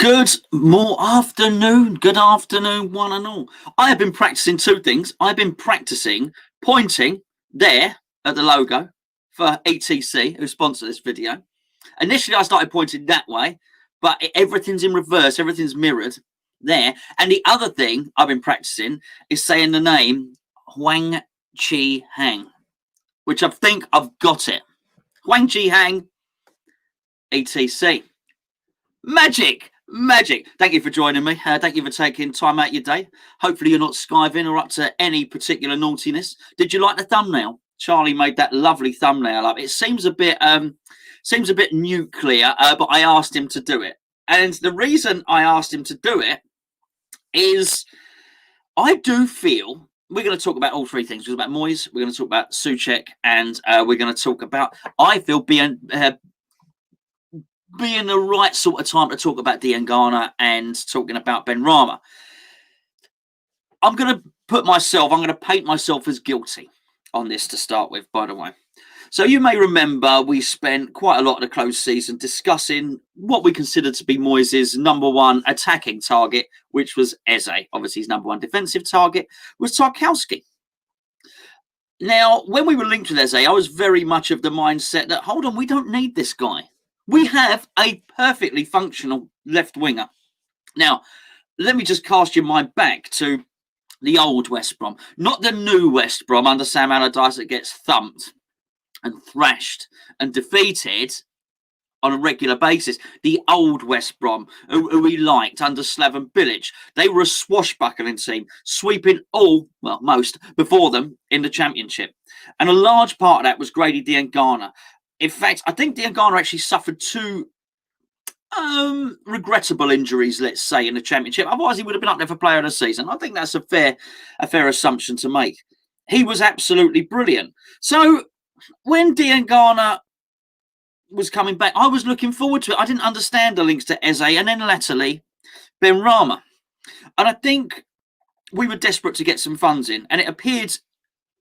Good afternoon, one and all. I have been practicing two things. I've been practicing pointing there at the logo for ETC, who sponsored this video. Initially, I started pointing that way, but everything's in reverse, everything's mirrored there. And the other thing I've been practicing is saying the name Huang Chi Hang, which I think I've got it. Huang Chi Hang, ETC. Magic. Thank you for joining me. Thank you for taking time out of your day. Hopefully you're not skiving or up to any particular naughtiness. Did you like the thumbnail? Charlie made that lovely thumbnail up. It seems a bit nuclear, but I asked him to do it. And the reason I asked him to do it is I do feel we're going to talk about all three things. We're going to talk about Moyes, we're going to talk about Souček, and we're going to talk about, I feel, being the right sort of time to talk about Diangana and talking about Benrahma. I'm going to paint myself as guilty on this to start with, by the way. So you may remember we spent quite a lot of the close season discussing what we considered to be Moyes' number one attacking target, which was Eze. Obviously, his number one defensive target was Tarkowski. Now, when we were linked with Eze, I was very much of the mindset that, hold on, we don't need this guy. We have a perfectly functional left winger. Now, let me just cast your mind back to the old West Brom, not the new West Brom under Sam Allardyce that gets thumped and thrashed and defeated on a regular basis. The old West Brom, who we liked under Slaven Bilic. They were a swashbuckling team, sweeping most before them in the Championship. And a large part of that was Grady Diangana. In fact, I think Diangana actually suffered two regrettable injuries, let's say, in the Championship. Otherwise, he would have been up there for Player of the Season. I think that's a fair assumption to make. He was absolutely brilliant. So when Diangana was coming back, I was looking forward to it. I didn't understand the links to Eze and then latterly Benrahma. And I think we were desperate to get some funds in. And it appeared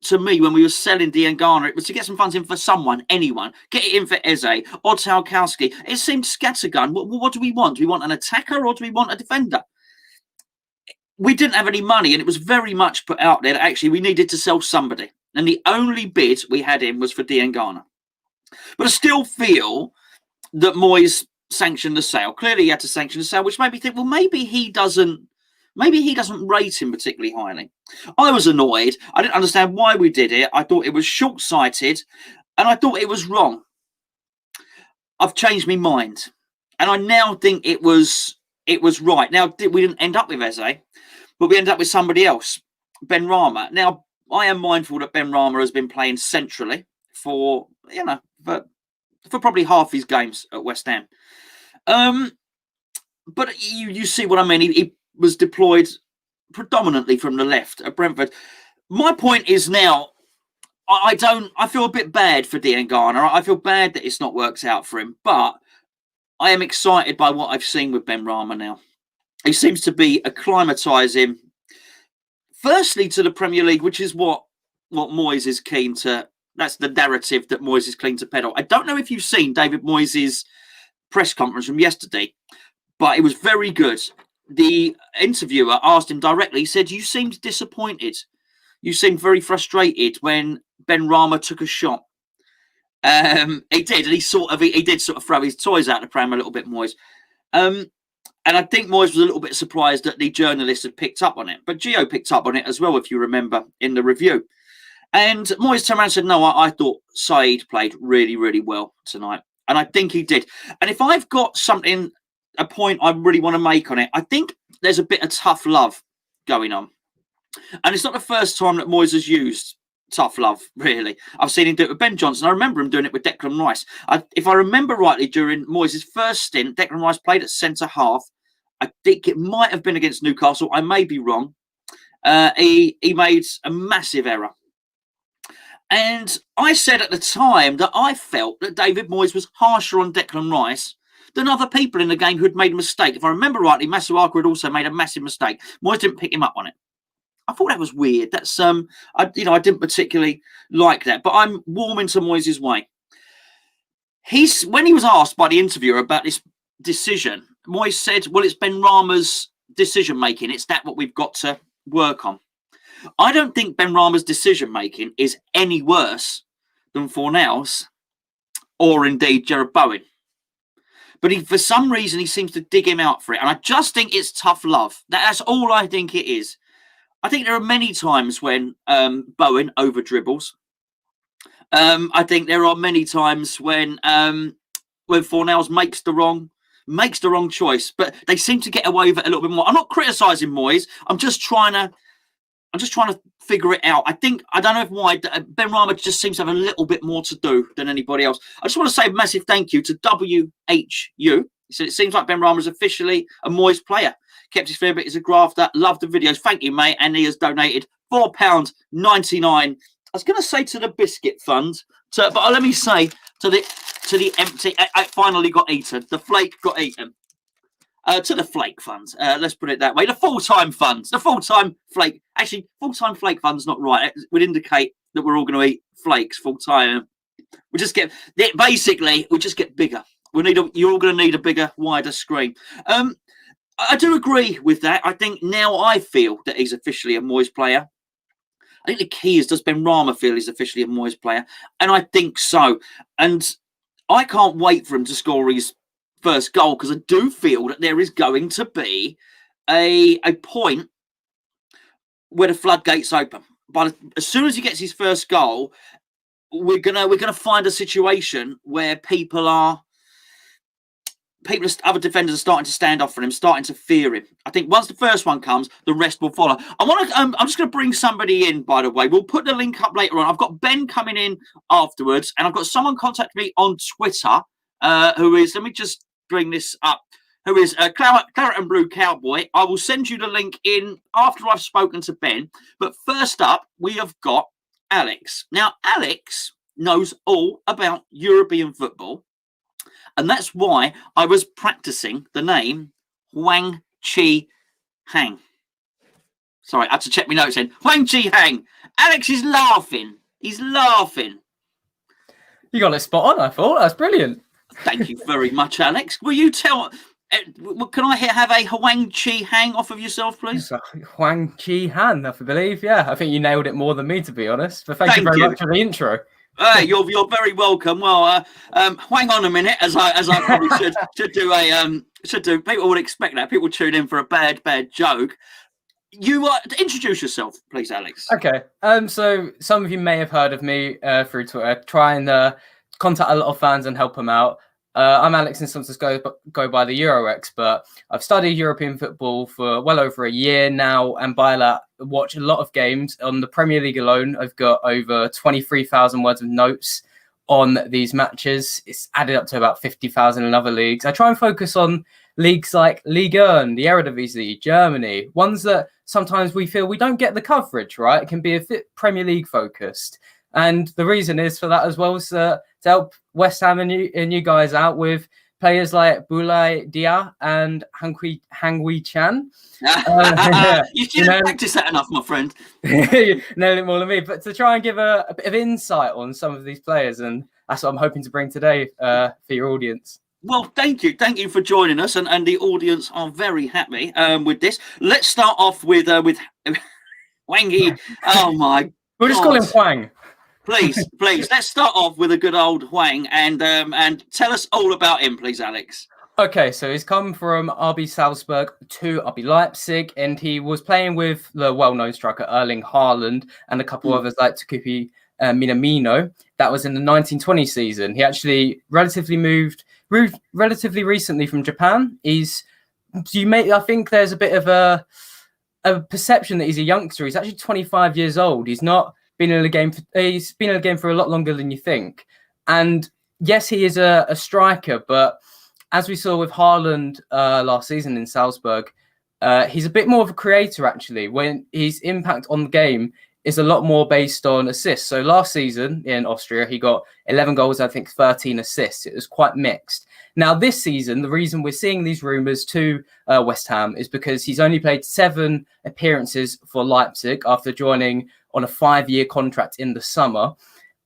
to me, when we were selling Diangana, it was to get some funds in for someone, anyone. Get it in for Eze or Tarkowski. It seemed scattergun. What do we want? Do we want an attacker or do we want a defender? We didn't have any money, and it was very much put out there that actually we needed to sell somebody. And the only bid we had in was for Diangana. But I still feel that Moyes sanctioned the sale. Clearly, he had to sanction the sale, which made me think, well, maybe he doesn't rate him particularly highly. I was annoyed. I didn't understand why we did it. I thought it was short-sighted, and I thought it was wrong. I've changed my mind, and I now think it was right. Now, we didn't end up with Eze, but we ended up with somebody else, Benrahma. Now, I am mindful that Benrahma has been playing centrally for probably half his games at West Ham. But you see what I mean. He was deployed predominantly from the left at Brentford. My point is now, I feel a bit bad for Diangana. I feel bad that it's not worked out for him, but I am excited by what I've seen with Benrahma now. He seems to be acclimatising, firstly, to the Premier League, which is what Moyes is keen to. That's the narrative that Moyes is keen to peddle. I don't know if you've seen David Moyes' press conference from yesterday, but it was very good. The interviewer asked him directly, he said, you seemed disappointed. You seemed very frustrated when Benrahma took a shot. He did, and he did sort of throw his toys out the pram a little bit, Moyes. And I think Moyes was a little bit surprised that the journalist had picked up on it. But Gio picked up on it as well, if you remember, in the review. And Moyes turned around and said, no, I thought Said played really, really well tonight. And I think he did. And if I've got a point I really want to make on it, I think there's a bit of tough love going on. And it's not the first time that Moyes has used tough love, really. I've seen him do it with Ben Johnson. I remember him doing it with Declan Rice. If I remember rightly, during Moyes' first stint, Declan Rice played at centre-half. I think it might have been against Newcastle. I may be wrong. He made a massive error. And I said at the time that I felt that David Moyes was harsher on Declan Rice than other people in the game who had made a mistake. If I remember rightly, Masuaku had also made a massive mistake. Moyes didn't pick him up on it. I thought that was weird. That's I didn't particularly like that, but I'm warming to Moyes' way. When he was asked by the interviewer about this decision Moyes said, well, it's Benrahma's decision-making. It's what we've got to work on. I don't think Benrahma's decision-making is any worse than Fornell's or indeed Jared Bowen. But for some reason, he seems to dig him out for it. And I just think it's tough love. That's all I think it is. I think there are many times when Bowen over-dribbles. I think there are many times when Fornells makes the wrong choice. But they seem to get away with it a little bit more. I'm not criticising Moyes. I'm just trying to figure it out. I don't know if why Benrahma just seems to have a little bit more to do than anybody else. I just want to say a massive thank you to WHU. He said, it seems like Benrahma is officially a Moyes player. Kept his favourite as a grafter. Loved the videos. Thank you, mate. And he has donated £4.99. I was going to say to the biscuit fund, but let me say to the empty. I finally got eaten. The flake got eaten. To the flake funds, let's put it that way. The full-time funds, the full-time flake. Actually, full-time flake funds not right. It would indicate that we're all going to eat flakes full-time. We just get bigger. You're all going to need a bigger, wider screen. I do agree with that. I think now I feel that he's officially a Moyes player. I think the key is, does Benrahma feel he's officially a Moyes player? And I think so. And I can't wait for him to score his first goal, because I do feel that there is going to be a point where the floodgates open. But as soon as he gets his first goal, we're gonna find a situation where other defenders are starting to stand off for him, starting to fear him. I think once the first one comes, the rest will follow. I'm just going to bring somebody in, by the way. We'll put the link up later on. I've got Ben coming in afterwards, and I've got someone contact me on Twitter who is, let me just bring this up, who is a Claret and Blue Cowboy. I will send you the link in after I've spoken to Ben. But first up, we have got Alex. Now, Alex knows all about European football. And that's why I was practicing the name Hwang Chi-Hang. Sorry, I had to check my notes in. Hwang Chi-Hang. Alex is laughing. He's laughing. You got it spot on, I thought. That's brilliant. Thank you very much, Alex. Will you tell... Can I have a Hwang Chi-Hang off of yourself, please? Hwang Chi-Han, I believe. Yeah, I think you nailed it more than me, to be honest. But thank you very much for the intro. You're very welcome. Well, hang on a minute, as I probably should do. People would expect that. People tune in for a bad joke. You introduce yourself, please, Alex. Okay. So some of you may have heard of me through Twitter. Try and contact a lot of fans and help them out. I'm Alex, and sometimes go by the Euro expert. I've studied European football for well over a year now, and by that, watch a lot of games. On the Premier League alone, I've got over 23,000 words of notes on these matches. It's added up to about 50,000 in other leagues. I try and focus on leagues like Ligue 1, the Eredivisie, Germany, ones that sometimes we feel we don't get the coverage, right? It can be a bit Premier League focused. And the reason is for that as well is to help West Ham and you guys out with players like Boulaye Dia and Hangui Chan. You didn't practice that enough, my friend. You nailed it more than me. But to try and give a bit of insight on some of these players, and that's what I'm hoping to bring today for your audience. Well, thank you for joining us, and the audience are very happy with this. Let's start off with Hwangy. Oh my! We'll just call him Hwang. Please, let's start off with a good old Hwang, and tell us all about him, please, Alex. Okay, so he's come from RB Salzburg to RB Leipzig, and he was playing with the well-known striker Erling Haaland and a couple others like Takupi Minamino. That was in the 1920 season. He actually relatively recently from Japan. I think there's a bit of a perception that he's a youngster. He's actually 25 years old. He's been in the game for a lot longer than you think. And yes, he is a striker, but as we saw with Haaland last season in Salzburg, he's a bit more of a creator, actually, when his impact on the game is a lot more based on assists. So last season in Austria, he got 11 goals, I think 13 assists. It was quite mixed. Now, this season, the reason we're seeing these rumours to West Ham is because he's only played 7 appearances for Leipzig after joining on a 5-year contract in the summer.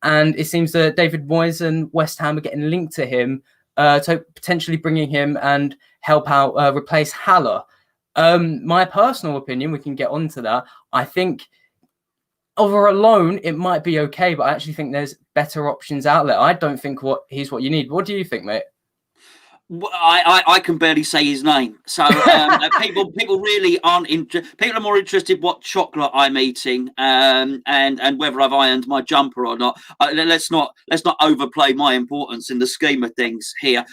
And it seems that David Moyes and West Ham are getting linked to him, to potentially bringing him and help out, replace Haller. My personal opinion, we can get onto that. I think over a loan, it might be okay, but I actually think there's better options out there. I don't think he's what you need. What do you think, mate? I can barely say his name, so people really aren't. People are more interested what chocolate I'm eating, and whether I've ironed my jumper or not. Let's not overplay my importance in the scheme of things here.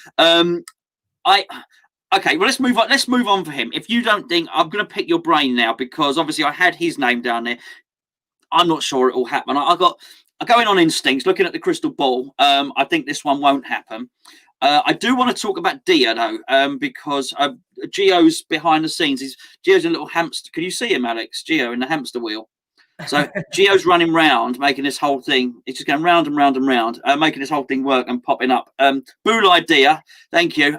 Okay, well, let's move on. Let's move on for him. If you don't think, I'm going to pick your brain now, because obviously I had his name down there. I'm not sure it will happen. I'm going on instincts, looking at the crystal ball. I think this one won't happen. I do want to talk about Dia though, because Gio's behind the scenes. Gio's a little hamster. Can you see him, Alex? Gio in the hamster wheel. So Gio's running round, making this whole thing. It's just going round and round and round, making this whole thing work and popping up. Boulay Dia, thank you.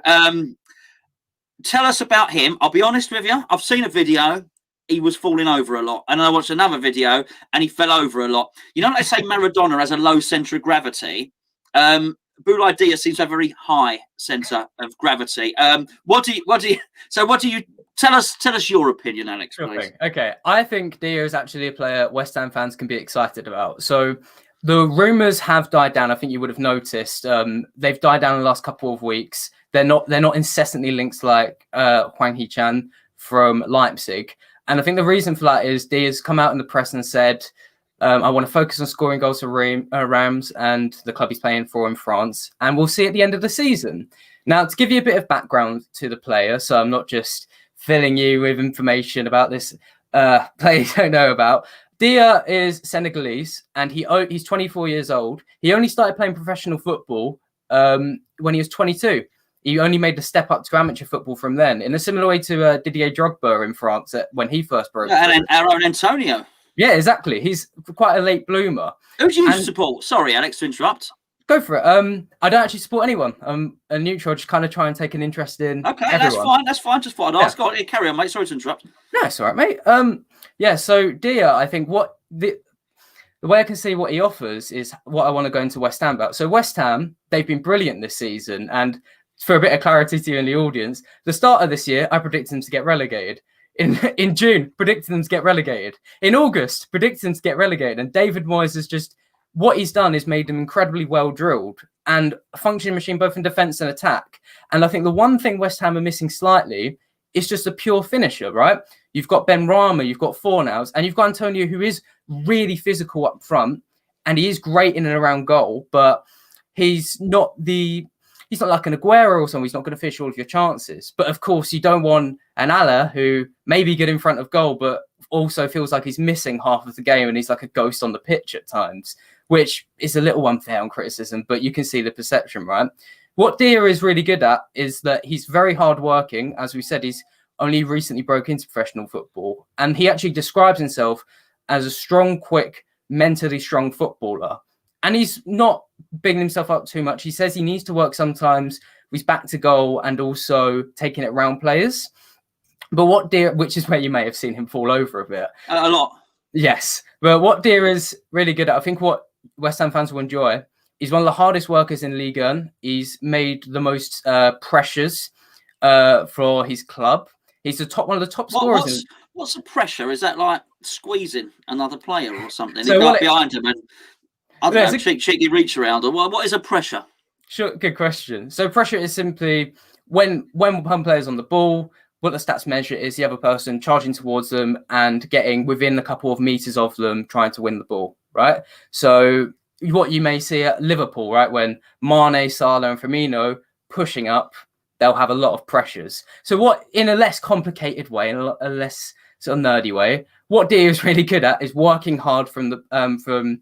Tell us about him. I'll be honest with you. I've seen a video. He was falling over a lot. And I watched another video and he fell over a lot. You know, they say Maradona has a low centre of gravity. Boulay Dia seems to have a very high centre of gravity. What do you tell us your opinion, Alex, please? Sure. Okay. I think Dia is actually a player West Ham fans can be excited about. So the rumours have died down. I think you would have noticed. They've died down in the last couple of weeks. They're not incessantly linked like Hwang Hee-chan from Leipzig. And I think the reason for that is Dia's come out in the press and said, I want to focus on scoring goals for Rams and the club he's playing for in France. And we'll see at the end of the season. Now, to give you a bit of background to the player, so I'm not just filling you with information about this player you don't know about. Dia is Senegalese and he's 24 years old. He only started playing professional football when he was 22. He only made the step up to amateur football from then, in a similar way to Didier Drogba in France when he first broke. Yeah, and Aaron Antonio. Yeah, exactly. He's quite a late bloomer. Who do you support? Sorry, Alex, to interrupt. Go for it. I don't actually support anyone. I'm a neutral, just kind of try and take an interest in everyone. That's fine. Just thought I'd ask. Go on, carry on, mate. Sorry to interrupt. No, it's all right, mate. Yeah, so Dia, I think the way I can see what he offers is what I want to go into West Ham about. So West Ham, they've been brilliant this season, and for a bit of clarity to you in the audience, the start of this year, I predicted them to get relegated. In June, predicted them to get relegated. In August, predicted them to get relegated. And David Moyes has just, what he's done is made them incredibly well drilled and a functioning machine both in defence and attack. And I think the one thing West Ham are missing slightly is just a pure finisher, right? You've got Benrahma, you've got Fornals, and you've got Antonio, who is really physical up front, and he is great in and around goal, but he's not like an Aguero or someone. He's not going to fish all of your chances. But of course, you don't want an Ala who may be good in front of goal, but also feels like he's missing half of the game and he's like a ghost on the pitch at times, which is a little unfair on criticism, but you can see the perception, right? What Dia is really good at is that he's very hardworking. As we said, he's only recently broke into professional football, and he actually describes himself as a strong, quick, mentally strong footballer. And he's not bigging himself up too much. He says he needs to work sometimes with his back to goal and also taking it round players. But what Dia, which is where you may have seen him fall over a bit. A lot. Yes. But what Dia is really good at, I think what West Ham fans will enjoy, he's one of the hardest workers in Ligue 1. He's made the most pressures for his club. He's one of the top scorers. What's the pressure? Is that like squeezing another player or something? So he got behind him and I don't know, cheeky reach around, or what is a pressure? Sure, good question. So pressure is simply when one player's on the ball, what the stats measure is the other person charging towards them and getting within a couple of meters of them, trying to win the ball, right? So what you may see at Liverpool, right, when Mane, Salah and Firmino pushing up, they'll have a lot of pressures. So what, in a less complicated way, in a less sort of nerdy way, what Dia is really good at is working hard from the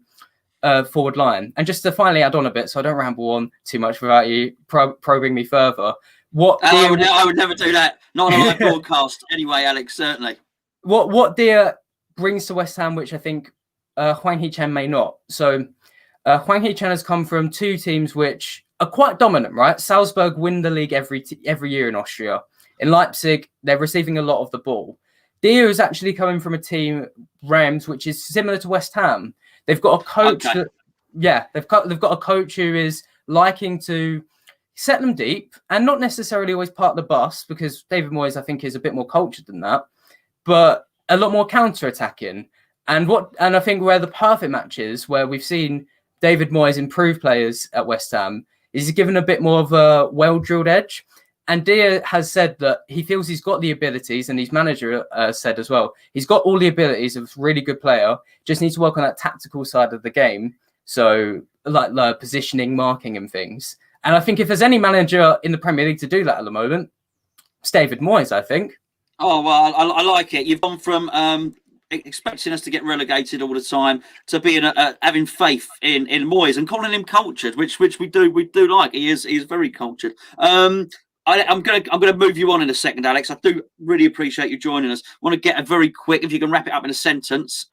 forward line. And just to finally add on a bit, so I don't ramble on too much without you probing me further. I would never do that. Not on a live broadcast. Anyway, Alex, certainly. What Dia brings to West Ham, which I think Hwang Hee-chan may not. So Hwang Hee-chan has come from two teams which are quite dominant, right? Salzburg win the league every year in Austria. In Leipzig, they're receiving a lot of the ball. Dia is actually coming from a team, Rams, which is similar to West Ham. They've got a coach they've got a coach who is liking to set them deep, and not necessarily always part the bus, because David Moyes, I think, is a bit more cultured than that, but a lot more counter-attacking. And I think where the perfect match is, where we've seen David Moyes improve players at West Ham, is he's given a bit more of a well-drilled edge. And Dia has said that he feels he's got the abilities, and his manager said as well, he's got all the abilities of a really good player, just needs to work on that tactical side of the game. So like positioning, marking and things. And I think if there's any manager in the Premier League to do that at the moment, it's David Moyes, I think. Oh, well, I like it. You've gone from expecting us to get relegated all the time to being having faith in Moyes and calling him cultured, which we do like. He is very cultured. I'm gonna move you on in a second, Alex. I do really appreciate you joining us. I want to get a very quick, if you can wrap it up in a sentence.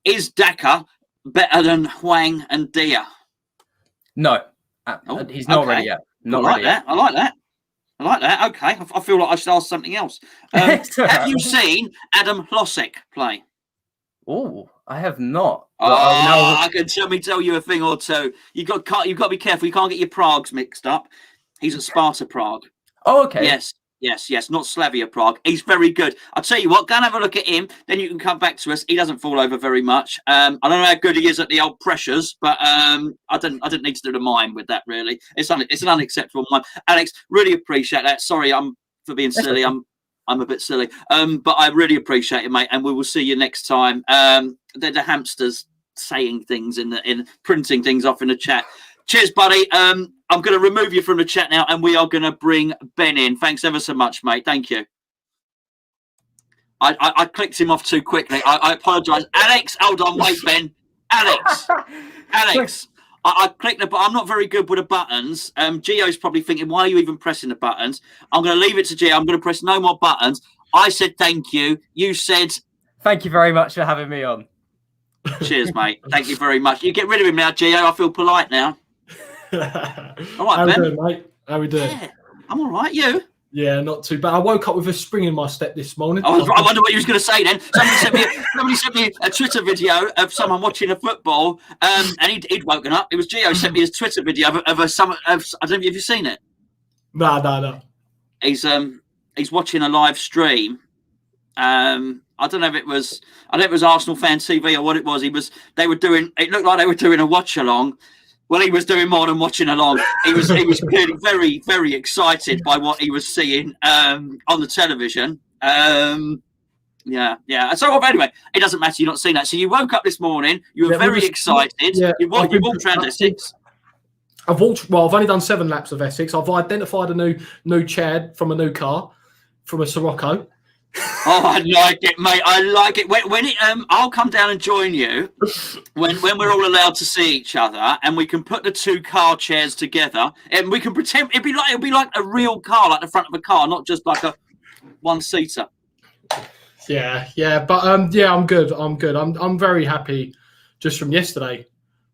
Is Daka better than Hwang and Dia? No, he's not ready yet. Not ready yet. I like that. Okay, I feel like I should ask something else. Have you seen Adam Hlošek play? Oh, I have not. I can tell you a thing or two. You've got to be careful. You can't get your Pragues mixed up. He's at Sparta Prague. Oh, okay. Yes, not Slavia Prague. He's very good. I'll tell you what, go and have a look at him, then you can come back to us. He doesn't fall over very much. I don't know how good he is at the old pressures, but I didn't need to do the mime with that, really. It's an unacceptable mime. Alex, really appreciate that. Sorry, for being silly. I'm a bit silly. But I really appreciate it, mate, and we will see you next time. The hamsters saying things in printing things off in the chat. Cheers, buddy. I'm going to remove you from the chat now, and we are going to bring Ben in. Thanks ever so much, mate. Thank you. I clicked him off too quickly. I apologise. Alex, hold on. Wait, Ben. Alex. I clicked the button. I'm not very good with the buttons. Gio's probably thinking, why are you even pressing the buttons? I'm going to leave it to Gio. I'm going to press no more buttons. I said thank you. You said... Thank you very much for having me on. Cheers, mate. Thank you very much. You get rid of him now, Gio. I feel polite now. All right, How Ben. we doing, mate? How we doing? Yeah, I'm all right. You? Yeah, not too bad. I woke up with a spring in my step this morning. I wonder what you was going to say then. Somebody sent me a Twitter video of someone watching a football, and he'd woken up. It was Gio sent me his Twitter video of I don't know if you've seen it. No. He's watching a live stream. I don't know if it was Arsenal Fan TV or what it was. It looked like they were doing a watch along. Well, he was doing more than watching along. He was clearly very, very excited by what he was seeing on the television. Yeah. So anyway, it doesn't matter. You're not seeing that. So you woke up this morning. You were very excited. Yeah, you walked around Essex. I've only done 7 laps of Essex. I've identified a new Chad from a new car, from a Sirocco. Oh, I like it, mate. I like it. When I'll come down and join you when we're all allowed to see each other, and we can put the 2 car chairs together, and we can pretend it'll be like a real car, like the front of a car, not just like a 1-seater. Yeah. But I'm good. I'm very happy just from yesterday,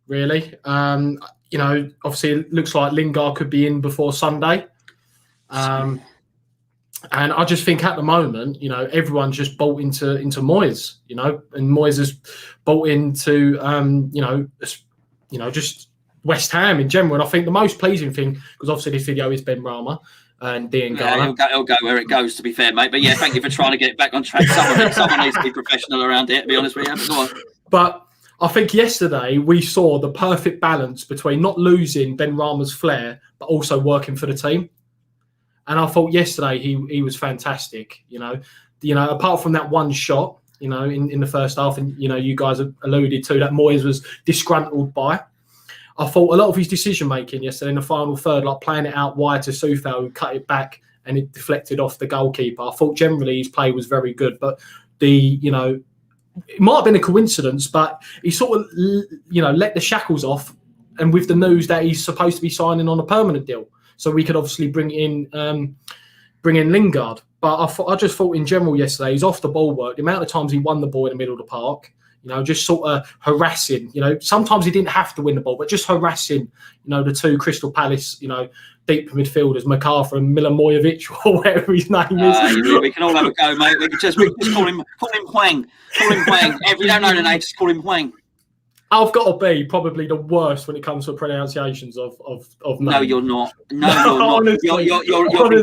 really. Obviously it looks like Lingard could be in before Sunday. And I just think at the moment, everyone's just bought into Moyes, and Moyes has bought into, just West Ham in general. And I think the most pleasing thing, because obviously this video is Benrahma and Diangana. Yeah, it'll go where it goes, to be fair, mate. But yeah, thank you for trying to get it back on track. Someone needs to be professional around here, to be honest with you. Go on. But I think yesterday we saw the perfect balance between not losing Benrahma's flair, but also working for the team. And I thought yesterday he was fantastic. Apart from that one shot, in the first half, and you guys have alluded to that Moyes was disgruntled by. I thought a lot of his decision making yesterday in the final third, like playing it out wide to Soufal, who cut it back and it deflected off the goalkeeper. I thought generally his play was very good, but it might have been a coincidence, but he sort of let the shackles off, and with the news that he's supposed to be signing on a permanent deal. So we could obviously bring in Lingard. But I just thought in general yesterday, he's off the ball work. The amount of times he won the ball in the middle of the park, just sort of harassing. Sometimes he didn't have to win the ball, but just harassing, the 2 Crystal Palace, deep midfielders, McArthur and Milomojevic, or whatever his name is. We can all have a go, mate. We just call him Hwang. Call him Hwang. If you don't know the name, just call him Hwang. I've got to be probably the worst when it comes to pronunciations of No, names. you're not. No, you're not. Honestly,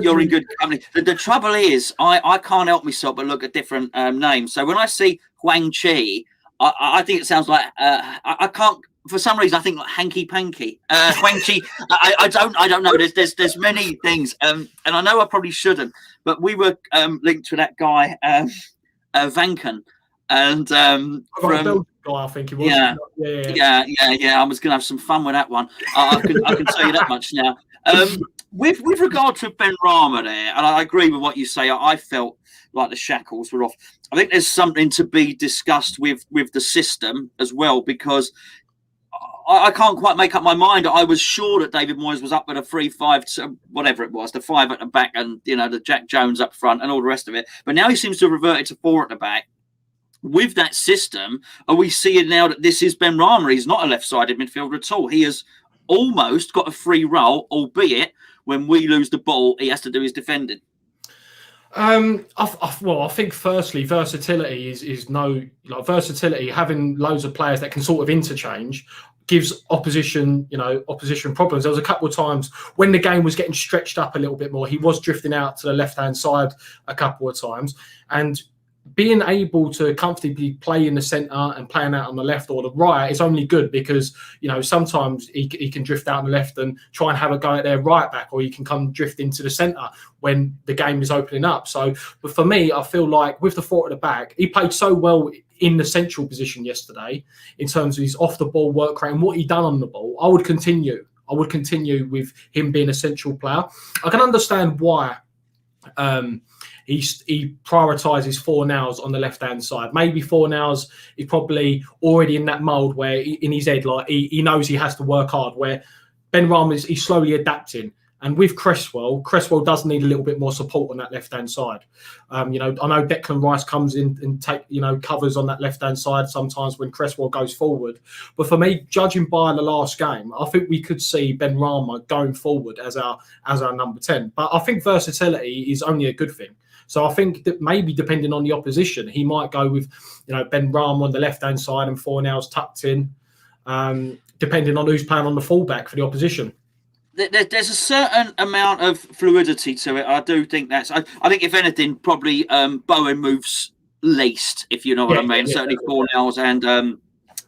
You're in good company. The trouble is, I can't help myself but look at different names. So when I see Huang Chi, I think it sounds like I can't. For some reason, I think like hanky panky. Huang Chi. I don't know. There's many things, and I know I probably shouldn't, but we were linked to that guy Vanken, and from. I think it was. Yeah. I was going to have some fun with that one. I can tell you that much now. With regard to Benrahma there, and I agree with what you say. I felt like the shackles were off. I think there's something to be discussed with the system as well, because I can't quite make up my mind. I was sure that David Moyes was up with a 3-5, whatever it was, the 5 at the back, and the Jack Jones up front, and all the rest of it. But now he seems to have reverted to 4 at the back. With that system, are we seeing now that this is Benrahma? He's not a left-sided midfielder at all. He has almost got a free role, albeit when we lose the ball, he has to do his defending. I think firstly, versatility is versatility. Having loads of players that can sort of interchange gives opposition problems. There was a couple of times when the game was getting stretched up a little bit more. He was drifting out to the left-hand side a couple of times, and being able to comfortably play in the centre and playing out on the left or the right is only good, because sometimes he can drift out on the left and try and have a go at their right back, or he can come drift into the centre when the game is opening up. So, but for me, I feel like with the 4 at the back, he played so well in the central position yesterday in terms of his off the ball work rate and what he done on the ball. I would continue with him being a central player. I can understand why. He prioritises Fornals on the left-hand side. Maybe Fornals is probably already in that mould where in his head, like he knows he has to work hard, where Benrahma he's slowly adapting. And with Cresswell does need a little bit more support on that left-hand side. I know Declan Rice comes in and covers on that left-hand side sometimes when Cresswell goes forward. But for me, judging by the last game, I think we could see Benrahma going forward as our number 10. But I think versatility is only a good thing. So I think that maybe depending on the opposition, he might go with Benrahma on the left-hand side and Fornals tucked in, depending on who's playing on the fullback for the opposition. There's a certain amount of fluidity to it. I do think that's. I think if anything, probably Bowen moves least, if you know what I mean. Certainly Fornals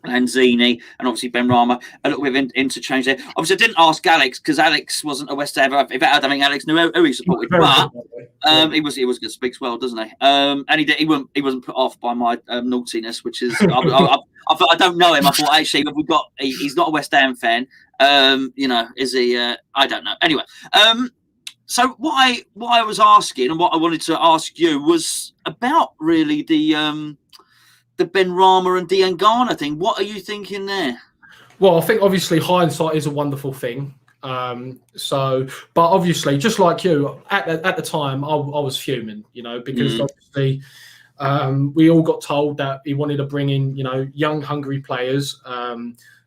and Zini, and obviously Benrahma, a little bit of interchange there. Obviously, I didn't ask Alex because Alex wasn't a West Ham. I don't think Alex knew who he supported, but he was good. Speaks well, doesn't he? And he wasn't put off by my naughtiness, which is I don't know him. I thought actually he's not a West Ham fan. Is he? I don't know. Anyway, so what I was asking and what I wanted to ask you was about really the Benrahma and Diangana thing. What are you thinking there? Well, I think obviously hindsight is a wonderful thing. But obviously, just like you, at the time, I was fuming, because obviously we all got told that he wanted to bring in, young, hungry players,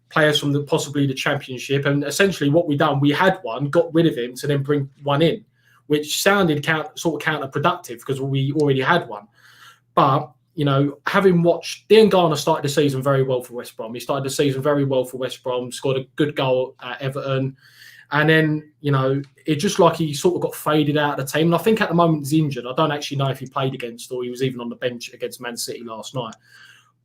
players from possibly the Championship, and essentially what we done, we had one, got rid of him to then bring one in, which sounded sort of counterproductive because we already had one, but. Having watched Diangana started the season very well for West Brom. He started the season very well for West Brom, scored a good goal at Everton. And then, it just like he sort of got faded out of the team. And I think at the moment he's injured. I don't actually know if he played against or he was even on the bench against Man City last night.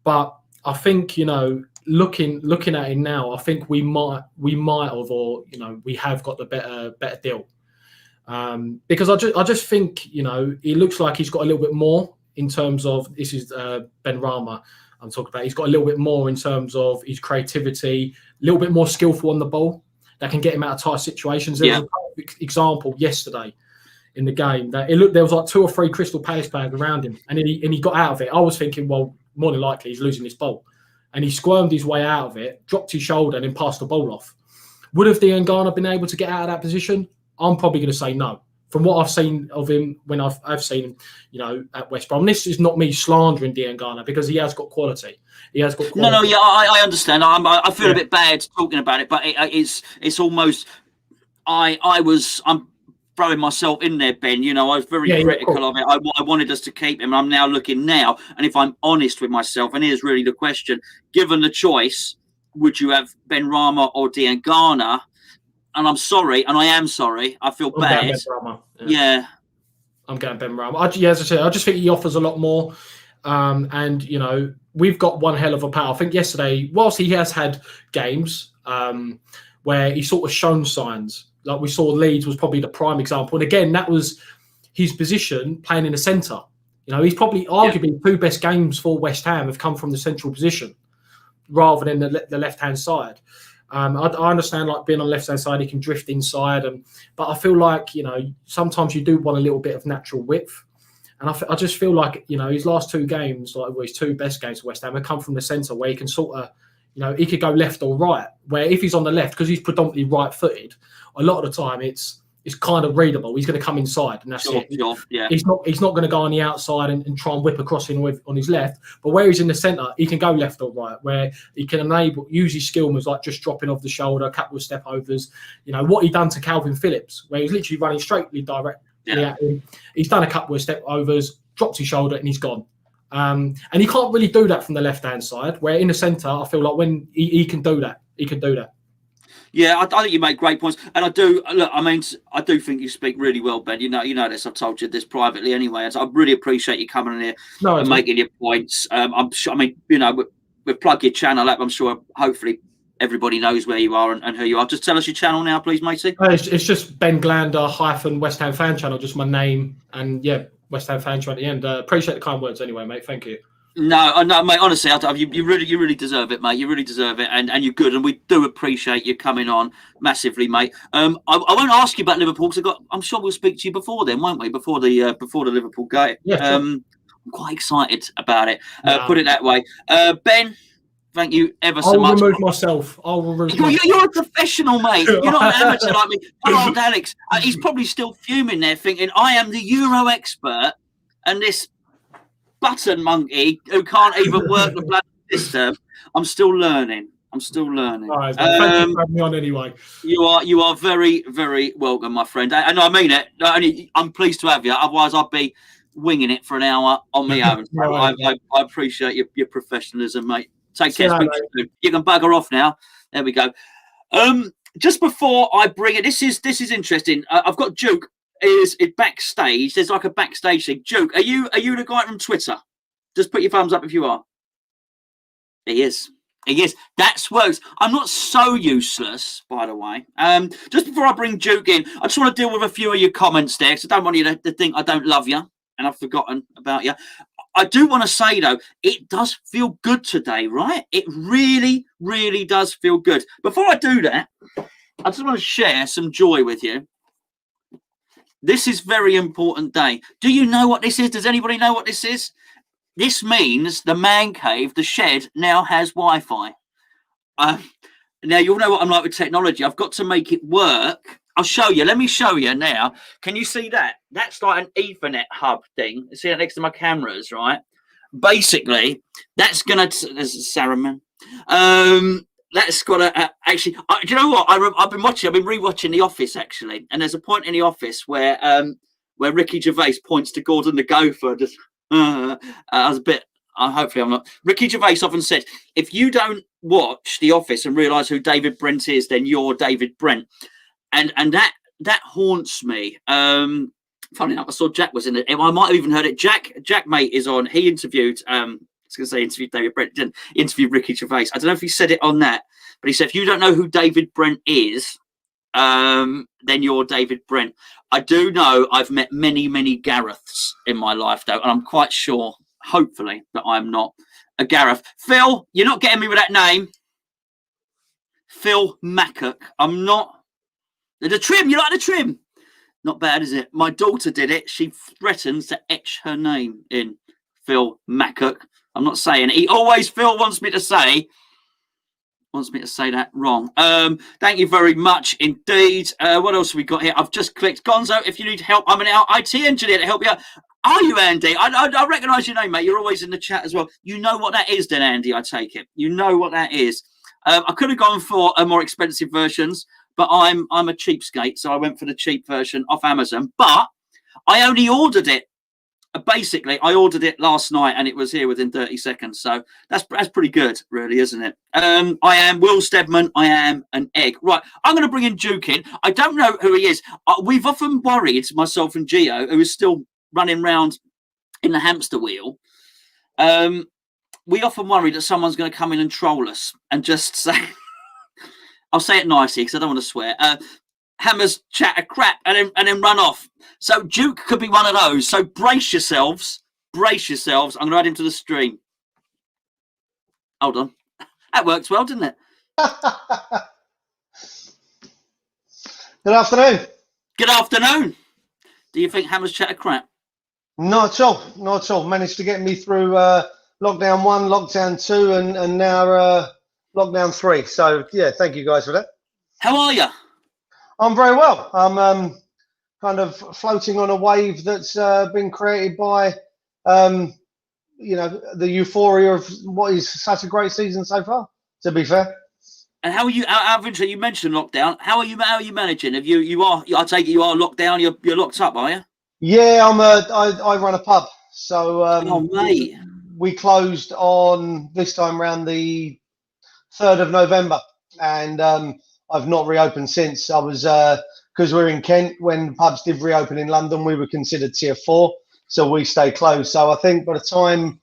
But I think, looking at it now, I think we might have, or, we have got the better deal. Because I just think, he looks like he's got a little bit more. In terms of, this is Benrahma I'm talking about. He's got a little bit more in terms of his creativity, a little bit more skillful on the ball that can get him out of tight situations. There was a perfect example yesterday in the game that there was like 2 or 3 Crystal Palace players around him, and he got out of it. I was thinking, well, more than likely he's losing this ball, and he squirmed his way out of it, dropped his shoulder, and then passed the ball off. Would have Diangana been able to get out of that position? I'm probably going to say no. From what I've seen of him when I've seen him, at West Brom, this is not me slandering Diangana because he has got quality. He has got quality. No, I understand. I feel a bit bad talking about it, but it's almost I'm throwing myself in there, Ben. I was very critical of it. I wanted us to keep him. I'm now looking now, and if I'm honest with myself, and here's really the question: given the choice, would you have Benrahma or Diangana? And I'm sorry, and I am sorry. I feel bad. Benrahma. Yeah. I'm going Benrahma. As I said, I just think he offers a lot more. And, you know, we've got one hell of a power. I think yesterday, whilst he has had games where he sort of shown signs, like we saw Leeds was probably the prime example. And again, that was his position playing in the centre. You know, he's probably arguably two best games for West Ham have come from the central position rather than the left-hand side. I understand, like, being on the left-hand side, he can drift inside. But I feel like, you know, sometimes you do want a little bit of natural width. And I just feel like, you know, his last two games, like his two best games for West Ham, have come from the centre where he can sort of, you know, he could go left or right. Where if he's on the left, because he's predominantly right-footed, a lot of the time it's kind of readable. He's going to come inside, and that's it. Sure, yeah. He's not going to go on the outside and try and whip across on his left. But where he's in the centre, he can go left or right, where he can use his skill moves like just dropping off the shoulder, a couple of step overs. You know, what he done to Calvin Phillips, where he's literally running straightly direct. Yeah. He's done a couple of step overs, dropped his shoulder, and he's gone. And he can't really do that from the left-hand side, where in the centre, I feel like when he can do that, he can do that. Yeah, I think you make great points, and I do. Look, I mean, I do think you speak really well, Ben. You know this. I've told you this privately anyway. And so I really appreciate you coming in here and making your points. I'm sure. I mean, you know, we plug your channel up. I'm sure. Hopefully, everybody knows where you are and who you are. Just tell us your channel now, please, matey. It's just Ben Glander - West Ham fan channel. Just my name and West Ham fan channel at the end. Appreciate the kind words anyway, mate. Thank you. No, mate. Honestly, you really deserve it, mate. You really deserve it, and you're good, and we do appreciate you coming on massively, mate. I won't ask you about Liverpool because I'm sure we'll speak to you before then, won't we? Before the Liverpool game. Yeah. Sure. I'm quite excited about it. Put it that way. Ben, thank you ever so much. I'll remove myself. You're a professional, mate. You're not an amateur like me. Poor old Alex. He's probably still fuming there, thinking I am the Euro expert, and this button monkey who can't even work the bloody system. I'm still learning. All right, thank you for having me on anyway. You are very, very welcome, my friend. And I mean it. I'm pleased to have you. Otherwise, I'd be winging it for an hour on my own. I appreciate your professionalism, mate. Take care. You can bugger off now. There we go. Just before I bring it, this is interesting. I've got Duke. Is it backstage? There's like a backstage thing. Duke, are you the guy from Twitter? Just put your thumbs up if you are. He is. That's works. I'm not so useless, by the way. Just before I bring Duke in, I just want to deal with a few of your comments there, because I don't want you to think I don't love you and I've forgotten about you. I do want to say, though, it does feel good today, right? It really, really does feel good. Before I do that, I just want to share some joy with you. This is a very important day. Do you know what this is? Does anybody know what this is? This means the man cave, the shed, now has Wi-Fi. Now, you'll know what I'm like with technology. I've got to make it work. I'll show you. Let me show you now. Can you see that? That's like an Ethernet hub thing. See that next to my cameras, right? Basically, that's going to... There's a Saruman. That's got to actually. Do you know what? I've been rewatching The Office actually, and there's a point in The Office where Ricky Gervais points to Gordon the Gopher. Just I was a bit. Hopefully, I'm not. Ricky Gervais often said, "If you don't watch The Office and realise who David Brent is, then you're David Brent," and that haunts me. Funny enough, I saw Jack was in it. I might have even heard it. Jack, mate, is on. He interviewed. I was going to say interviewed David Brent, didn't interview Ricky Gervais. I don't know if he said it on that, but he said, if you don't know who David Brent is, then you're David Brent. I do know I've met many, many Gareths in my life, though, and I'm quite sure, hopefully, that I'm not a Gareth. Phil, you're not getting me with that name. Phil Macock. I'm not. The trim, you like the trim? Not bad, is it? My daughter did it. She threatens to etch her name in. Phil Macock. I'm not saying it. He always Phil wants me to say that wrong. Thank you very much indeed. What else have we got here? I've just clicked Gonzo. If you need help, I'm an IT engineer to help you out. Are you, Andy? I recognise your name, mate. You're always in the chat as well. You know what that is then, Andy, I take it. You know what that is. I could have gone for more expensive versions, but I'm a cheapskate, so I went for the cheap version off Amazon. But I only ordered it basically, I ordered it last night and it was here within 30 seconds. So that's pretty good, really, isn't it? I am Will Stedman. I am an egg. Right, I'm going to bring in Duke in. I don't know who he is. We've often worried, myself and Gio, who is still running round in the hamster wheel. We often worry that someone's going to come in and troll us and just say, I'll say it nicely because I don't want to swear. Hammers chat a crap and then run off. So Duke could be one of those. So brace yourselves. Brace yourselves. I'm going to add him to the stream. Hold on. That works well, didn't it? Good afternoon. Good afternoon. Do you think Hammers chat a crap? Not at all. Not at all. Managed to get me through lockdown 1, lockdown 2, and now lockdown 3. So, yeah, thank you guys for that. How are you? I'm very well. I'm kind of floating on a wave that's been created by, the euphoria of what is such a great season so far, to be fair. And how are you? You mentioned lockdown. How are you managing? I take it you are locked down. You're locked up, are you? Yeah, I run a pub. So oh, mate. We closed on this time around the 3rd of November, and I've not reopened since. I was because we're in Kent. When pubs did reopen in London, we were considered tier 4, so we stay closed. So I think by the time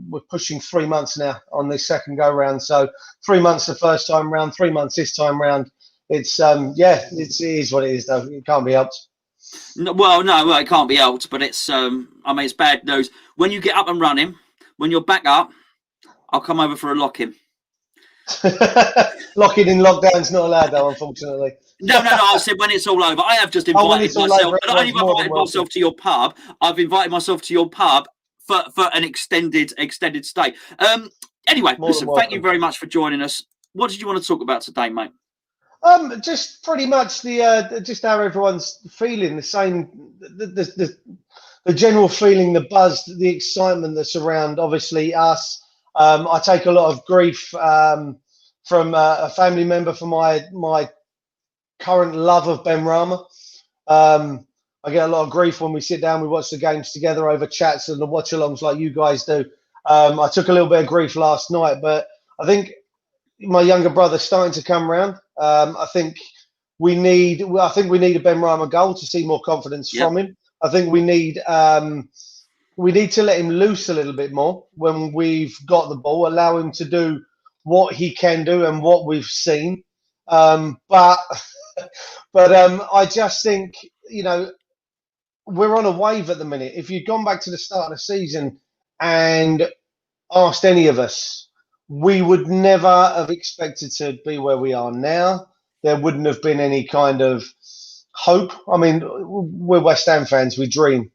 we're pushing 3 months now on this second go round. So 3 months the first time round, 3 months this time round. It's it is what it is though. It can't be helped. No, it can't be helped. But it's it's bad news. When you get up and running, when you're back up, I'll come over for a lock-in. Locking in lockdown's not allowed though, unfortunately. No. I said when it's all over. I have just invited myself. Not only have I invited myself to your pub, I've invited myself to your pub for an extended stay. Anyway, listen. Thank you very much for joining us. What did you want to talk about today, mate? Just pretty much the just how everyone's feeling. The same, the general feeling, the buzz, the excitement that's around. Obviously, us. I take a lot of grief from a family member for my current love of Benrahma. I get a lot of grief when we sit down, we watch the games together over chats and the watch-alongs like you guys do. I took a little bit of grief last night, but I think my younger brother's starting to come around. I think we need a Benrahma goal to see more confidence from him. I think we need to let him loose a little bit more when we've got the ball, allow him to do what he can do and what we've seen. But I just think, we're on a wave at the minute. If you'd gone back to the start of the season and asked any of us, we would never have expected to be where we are now. There wouldn't have been any kind of hope. I mean, we're West Ham fans. We dream.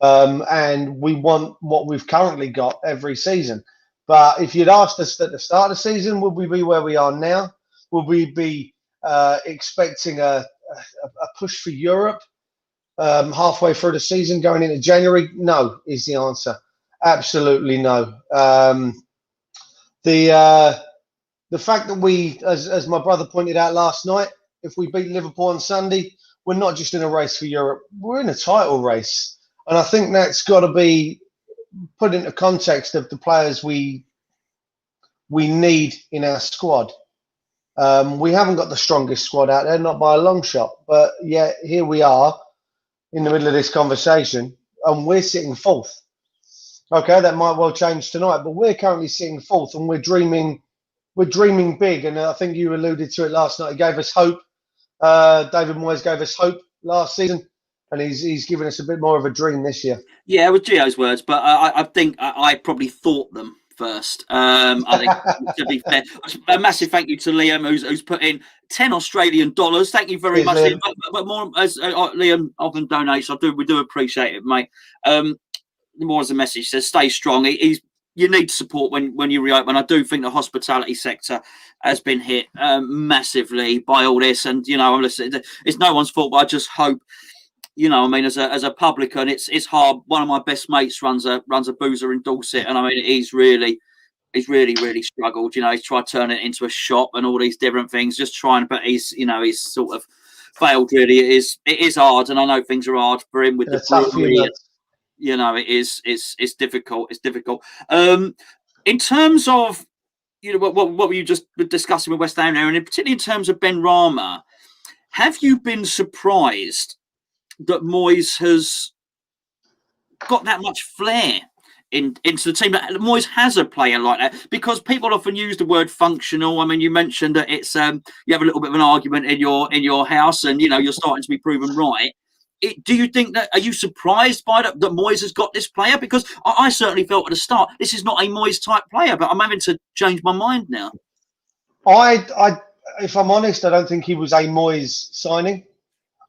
And we want what we've currently got every season. But if you'd asked us at the start of the season, would we be where we are now? Would we be expecting a push for Europe halfway through the season going into January? No, is the answer. Absolutely no. The fact that we, as my brother pointed out last night, if we beat Liverpool on Sunday, we're not just in a race for Europe. We're in a title race. And I think that's got to be put into context of the players we need in our squad. We haven't got the strongest squad out there, not by a long shot. But yet here we are in the middle of this conversation and we're sitting fourth. Okay, that might well change tonight, but we're currently sitting fourth and we're dreaming big. And I think you alluded to it last night. He gave us hope. David Moyes gave us hope last season. And he's given us a bit more of a dream this year. Yeah, with Gio's words, but I think I probably thought them first. I think, to be fair, a massive thank you to Liam, who's put in $10 Australian. Thank you very much, Liam. But more as Liam often donates, we do appreciate it, mate. More as a message says, stay strong. You need support when you reopen. I do think the hospitality sector has been hit massively by all this, and listen, it's no one's fault. But I just hope. As a publican, it's hard. One of my best mates runs a boozer in Dorset, and he's really struggled. He's tried turning it into a shop and all these different things, just trying. But he's sort of failed. Really, it is hard, and I know things are hard for him with the brewery. You know, it's difficult. It's difficult. In terms of, you know, what were you just discussing with West Ham now, and particularly in terms of Benrahma, have you been surprised that Moyes has got that much flair into the team? That Moyes has a player like that, because people often use the word functional. I mean, you mentioned that it's you have a little bit of an argument in your house, and you know you're starting to be proven right. Do you think that? Are you surprised by that Moyes has got this player? Because I certainly felt at the start this is not a Moyes type player, but I'm having to change my mind now. If I'm honest, I don't think he was a Moyes signing.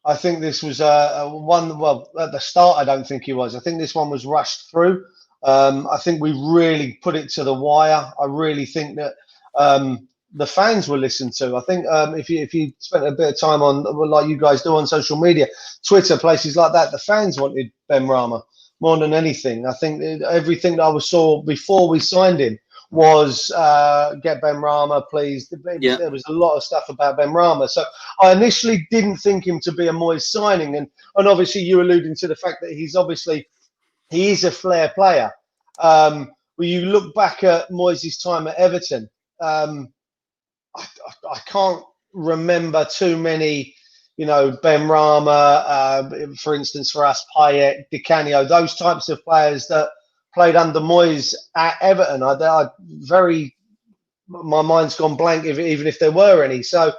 I think this was one. Well, at the start, I don't think he was. I think this one was rushed through. I think we really put it to the wire. I really think that the fans were listened to. I think if you spent a bit of time on, like you guys do on social media, Twitter, places like that, the fans wanted Benrahma more than anything. I think everything that I saw before we signed him was get Benrahma, please. There was a lot of stuff about Benrahma. So I initially didn't think him to be a Moyes signing. And obviously you alluding to the fact that he is a flair player. When you look back at Moyes' time at Everton, I can't remember too many, you know, Benrahma, for instance, for us, Payet, Diangana, those types of players that played under Moyes at Everton. My mind's gone blank, even if there were any. So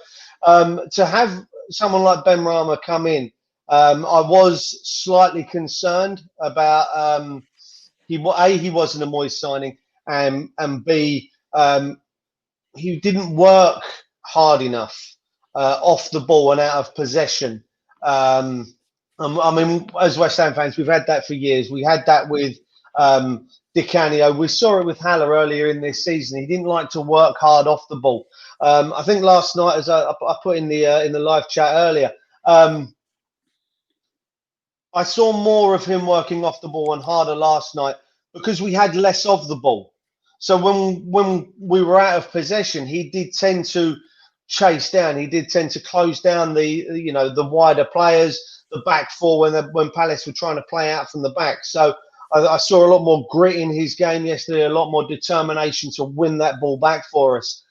to have someone like Benrahma come in, I was slightly concerned about he wasn't a Moyes signing, and B, he didn't work hard enough off the ball and out of possession. I mean, as West Ham fans, we've had that for years. We had that with Diangana. We saw it with Haller earlier in this season. He didn't like to work hard off the ball. I think last night, as I put in the live chat earlier, I saw more of him working off the ball and harder last night because we had less of the ball. So when we were out of possession, he did tend to chase down. He did tend to close down the wider players, the back four when Palace were trying to play out from the back. So I saw a lot more grit in his game yesterday, a lot more determination to win that ball back for us.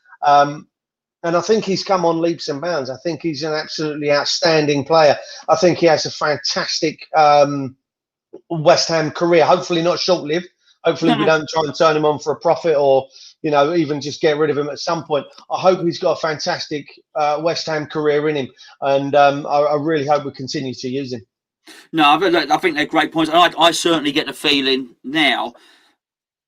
And I think he's come on leaps and bounds. I think he's an absolutely outstanding player. I think he has a fantastic West Ham career, hopefully not short-lived. Hopefully we don't try and turn him on for a profit or, you know, even just get rid of him at some point. I hope he's got a fantastic West Ham career in him. And I really hope we continue to use him. No, I think they're great points. I certainly get the feeling now.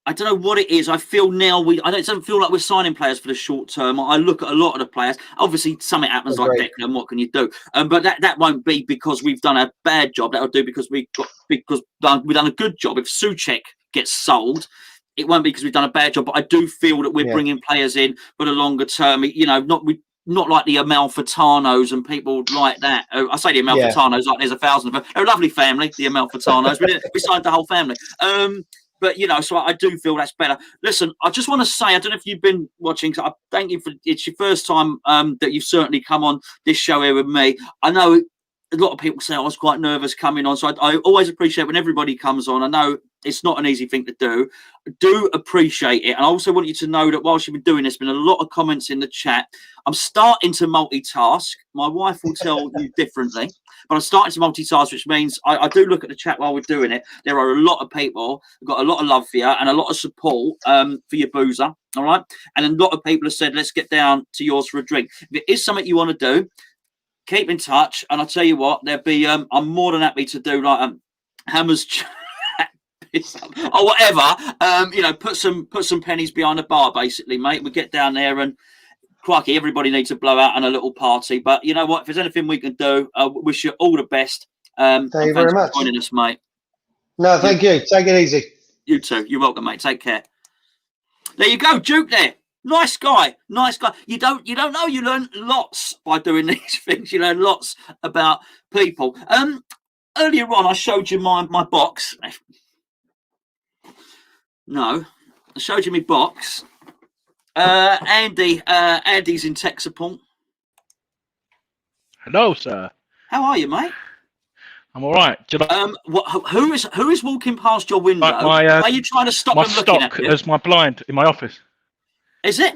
I don't know what it is. I feel now I don't feel like we're signing players for the short term. I look at a lot of the players. Obviously, something happens like Declan. What can you do? But that won't be because we've done a bad job. That'll do because we've done a good job. If Souček gets sold, it won't be because we've done a bad job. But I do feel that we're bringing players in for the longer term. You know, not like the Amalfitanos and people like that. I say the Amalfitanos like there's 1,000 of them. They're a lovely family, the Amalfitanos. We signed the whole family. But, you know, so I do feel that's better. Listen, I just want to say, I don't know if you've been watching. I thank you it's your first time that you've certainly come on this show here with me. I know a lot of people say I was quite nervous coming on. So I always appreciate when everybody comes on. I know it's not an easy thing to do. I do appreciate it. And I also want you to know that whilst you've been doing this, there's been a lot of comments in the chat. I'm starting to multitask. My wife will tell you differently. But I'm starting to multitask, which means I do look at the chat while we're doing it. There are a lot of people who've got a lot of love for you and a lot of support for your boozer. All right. And a lot of people have said, let's get down to yours for a drink. If it is something you want to do, keep in touch. And I'll tell you what, there'll be, I'm more than happy to do like Hammer's chat or whatever. You know, put some pennies behind the bar, basically, mate. We get down there and crikey, everybody needs a blowout and a little party. But you know what? If there's anything we can do, I wish you all the best. Thank you very much for joining us, mate. No, thank you. Take it easy. You too. You're welcome, mate. Take care. There you go, Duke. There, nice guy. Nice guy. You don't know. You learn lots by doing these things. You learn lots about people. Earlier on, I showed you my box. No, I showed you my box. Andy's in tech support. Hello, sir. How are you, mate? I'm all right. Do you like Who is walking past your window? Are you trying to stop my them looking at stock you? as my blind in my office? Is it?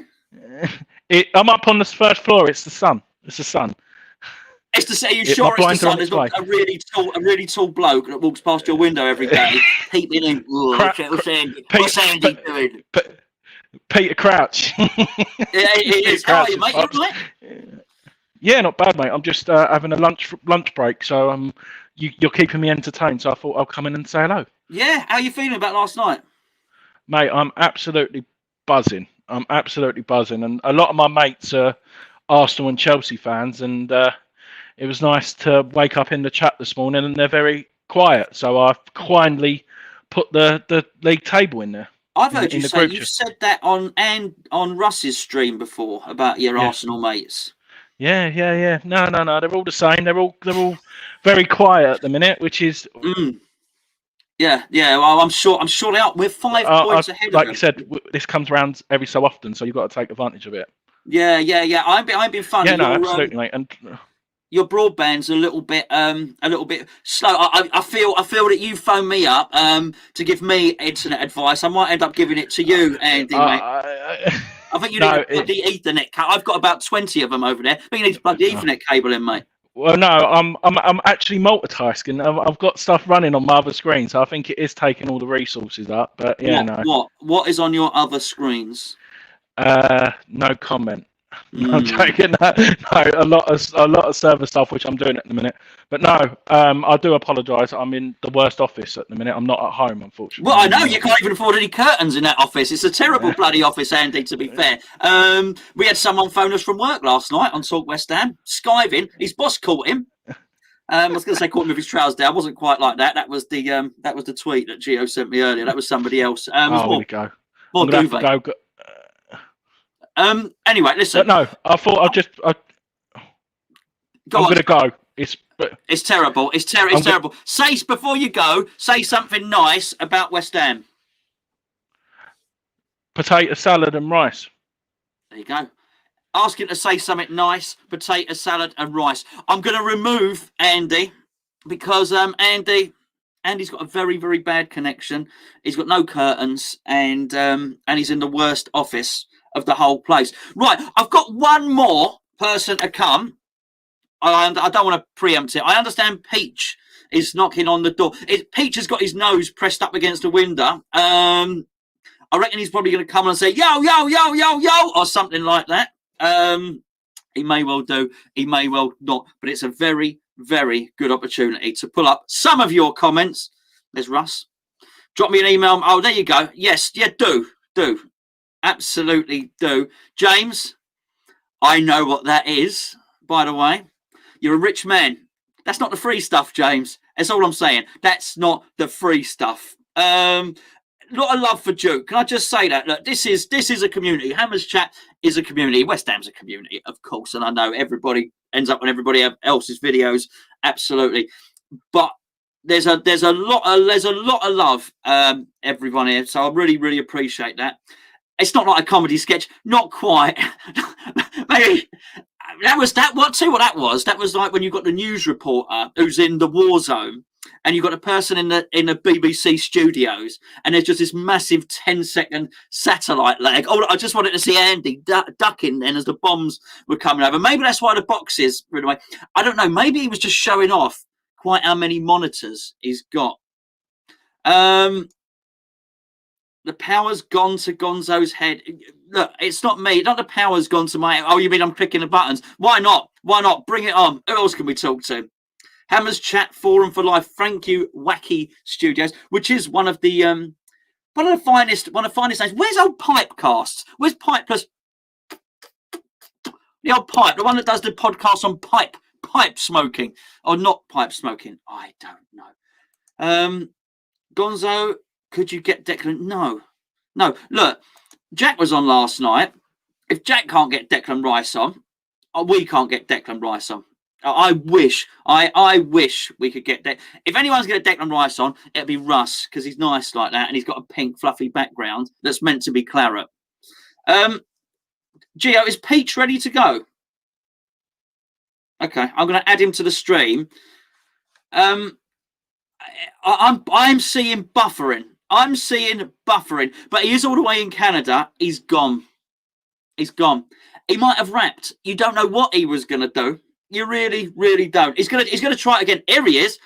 I'm up on the first floor. It's the sun. It's the sun. It's to say, you sure it's the sun? There's not a really tall bloke that walks past your window every day, peeping in. What's Andy doing? Peter Crouch. It is. How are you, mate? You all right? Yeah, not bad, mate. I'm just having a lunch break, so you're keeping me entertained. So I thought I'll come in and say hello. Yeah. How are you feeling about last night, mate? I'm absolutely buzzing. And a lot of my mates are Arsenal and Chelsea fans, and it was nice to wake up in the chat this morning, and they're very quiet. So I've kindly put the league table in there. I've heard you say you've said that on Russ's stream before about your Arsenal mates. Yeah. No. They're all the same. They're all very quiet at the minute, which is. Yeah. Well, I'm sure they are. We're 5 points ahead. Like you said, this comes around every so often, so you've got to take advantage of it. Yeah. I've been funny. Yeah, no, absolutely, mate. And your broadband's a little bit slow. I feel that you phoned me up to give me internet advice. I might end up giving it to you, Andy, mate. I think you need to plug the Ethernet. I've got about 20 of them over there. I think you need to plug the Ethernet cable in, mate. Well, no, I'm actually multitasking. I've got stuff running on my other screen, so I think it is taking all the resources up. But yeah, What is on your other screens? No comment. I'm joking. No, a lot of server stuff which I'm doing at the minute. But no, I do apologise. I'm in the worst office at the minute. I'm not at home, unfortunately. Well, I know you can't even afford any curtains in that office. It's a terrible bloody office, Andy. To be fair, we had someone phone us from work last night on Talk West Ham, skiving. His boss caught him. I was going to say caught him with his trousers down. It wasn't quite like that. That was the tweet that Gio sent me earlier. That was somebody else. There we go. More duvet. Anyway, listen. But no, I thought I'm going to go. It's terrible. It's terrible. Say before you go. Say something nice about West Ham. Potato salad and rice. There you go. Ask him to say something nice. Potato salad and rice. I'm going to remove Andy because Andy's got a very, very bad connection. He's got no curtains, and he's in the worst office of the whole place. Right, I've got one more person to come. I don't want to preempt it. I understand Peach is knocking on the door. Peach has got his nose pressed up against the window. I reckon he's probably going to come and say, yo, yo, yo, yo, yo, or something like that. He may well do. He may well not. But it's a very, very good opportunity to pull up some of your comments. There's Russ. Drop me an email. Oh, there you go. Yes, yeah, do. Absolutely do. James, I know what that is, by the way. You're a rich man. That's not the free stuff, James. That's all I'm saying. That's not the free stuff. Lot of love for Duke. Can I just say that? Look, this is a community. Hammers Chat is a community. West Ham's a community, of course. And I know everybody ends up on everybody else's videos. Absolutely. But there's a lot of love, everyone here. So I really, really appreciate that. It's not like a comedy sketch, not quite. Maybe that was that. What that was? That was like when you got the news reporter who's in the war zone, and you got a person in the BBC studios, and there's just this massive 10-second satellite lag. Oh, I just wanted to see Andy ducking then as the bombs were coming over. Maybe that's why the boxes were away. I don't know. Maybe he was just showing off quite how many monitors he's got. The power's gone to Gonzo's head. Look, it's not me. Not the power's gone to my... Oh, you mean I'm clicking the buttons? Why not? Why not? Bring it on. Who else can we talk to? Hammers Chat Forum for Life. Thank you, Wacky Studios, which is one of the finest names. Where's old Pipecast? Where's Pipe Plus? The old Pipe, the one that does the podcast on pipe smoking, or not pipe smoking. I don't know. Gonzo. Could you get Declan? No. Look, Jack was on last night. If Jack can't get Declan Rice on, we can't get Declan Rice on. I wish we could get Declan. If anyone's going to get Declan Rice on, it'll be Russ, because he's nice like that, and he's got a pink fluffy background that's meant to be claret. Gio, is Peach ready to go? Okay, I'm going to add him to the stream. I'm seeing buffering. I'm seeing buffering, but he is all the way in Canada. He's gone. He's gone. He might have rapped. You don't know what he was going to do. You really, really don't. He's gonna try it again. Here he is.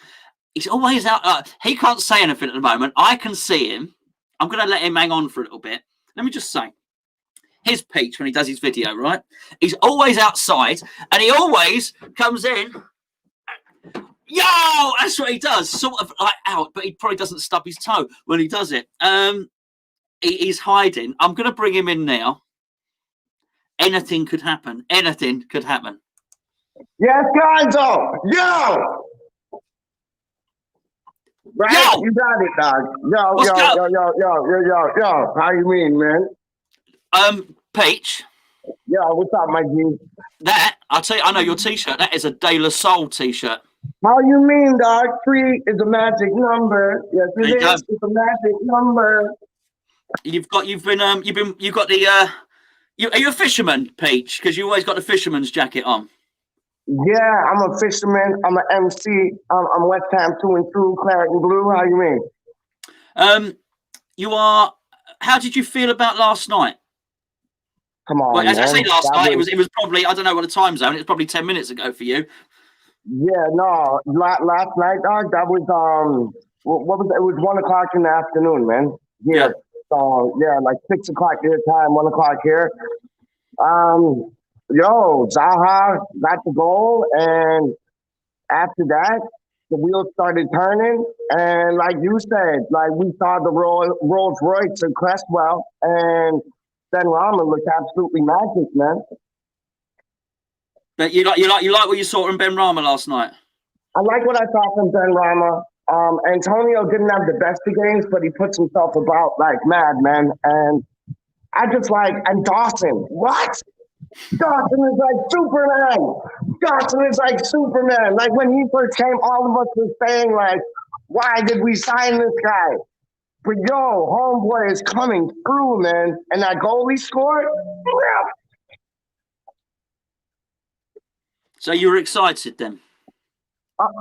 He's always out. He can't say anything at the moment. I can see him. I'm going to let him hang on for a little bit. Let me just say, his Peach when he does his video, right? He's always outside, and he always comes in. Yo, that's what he does, sort of like out, but he probably doesn't stub his toe when he does it. He's hiding. I'm going to bring him in now. Anything could happen. Anything could happen. Yes, Gonzo. Yo. Right? Yo. You got it, dog. Yo. How you mean, man? Peach. Yo, what's up, my G? That, I'll tell you, I know your T-shirt. That is a De La Soul T-shirt. How you mean, dog? 3 is a magic number. Yes, it is. It's a magic number. You've got the are you a fisherman, Peach? Because you always got the fisherman's jacket on. Yeah, I'm a fisherman. I'm an MC. I'm West Ham 2 and 2, claret and blue. How you mean? You are. How did you feel about last night? Come on, well, as man. I say, last night it was probably, I don't know what the time zone. It was probably 10 minutes ago for you. Yeah, no. Last night, dog. That was what was it? It was 1 o'clock in the afternoon, man. Yeah. So yeah, like 6 o'clock your time, 1 o'clock here. Zaha got the goal, and after that, the wheels started turning. And like you said, like we saw the Rolls Royce and Cresswell, and Benrahma looked absolutely magic, man. But you like what you saw from Benrahma last night. I like what I saw from Benrahma. Antonio didn't have the best of games, but he puts himself about like mad, man. And I just like, and Dawson, what? Dawson is like Superman. Dawson is like Superman. Like when he first came, all of us were saying like, why did we sign this guy? But yo, homeboy is coming through, man. And that goal he scored, So you were excited then?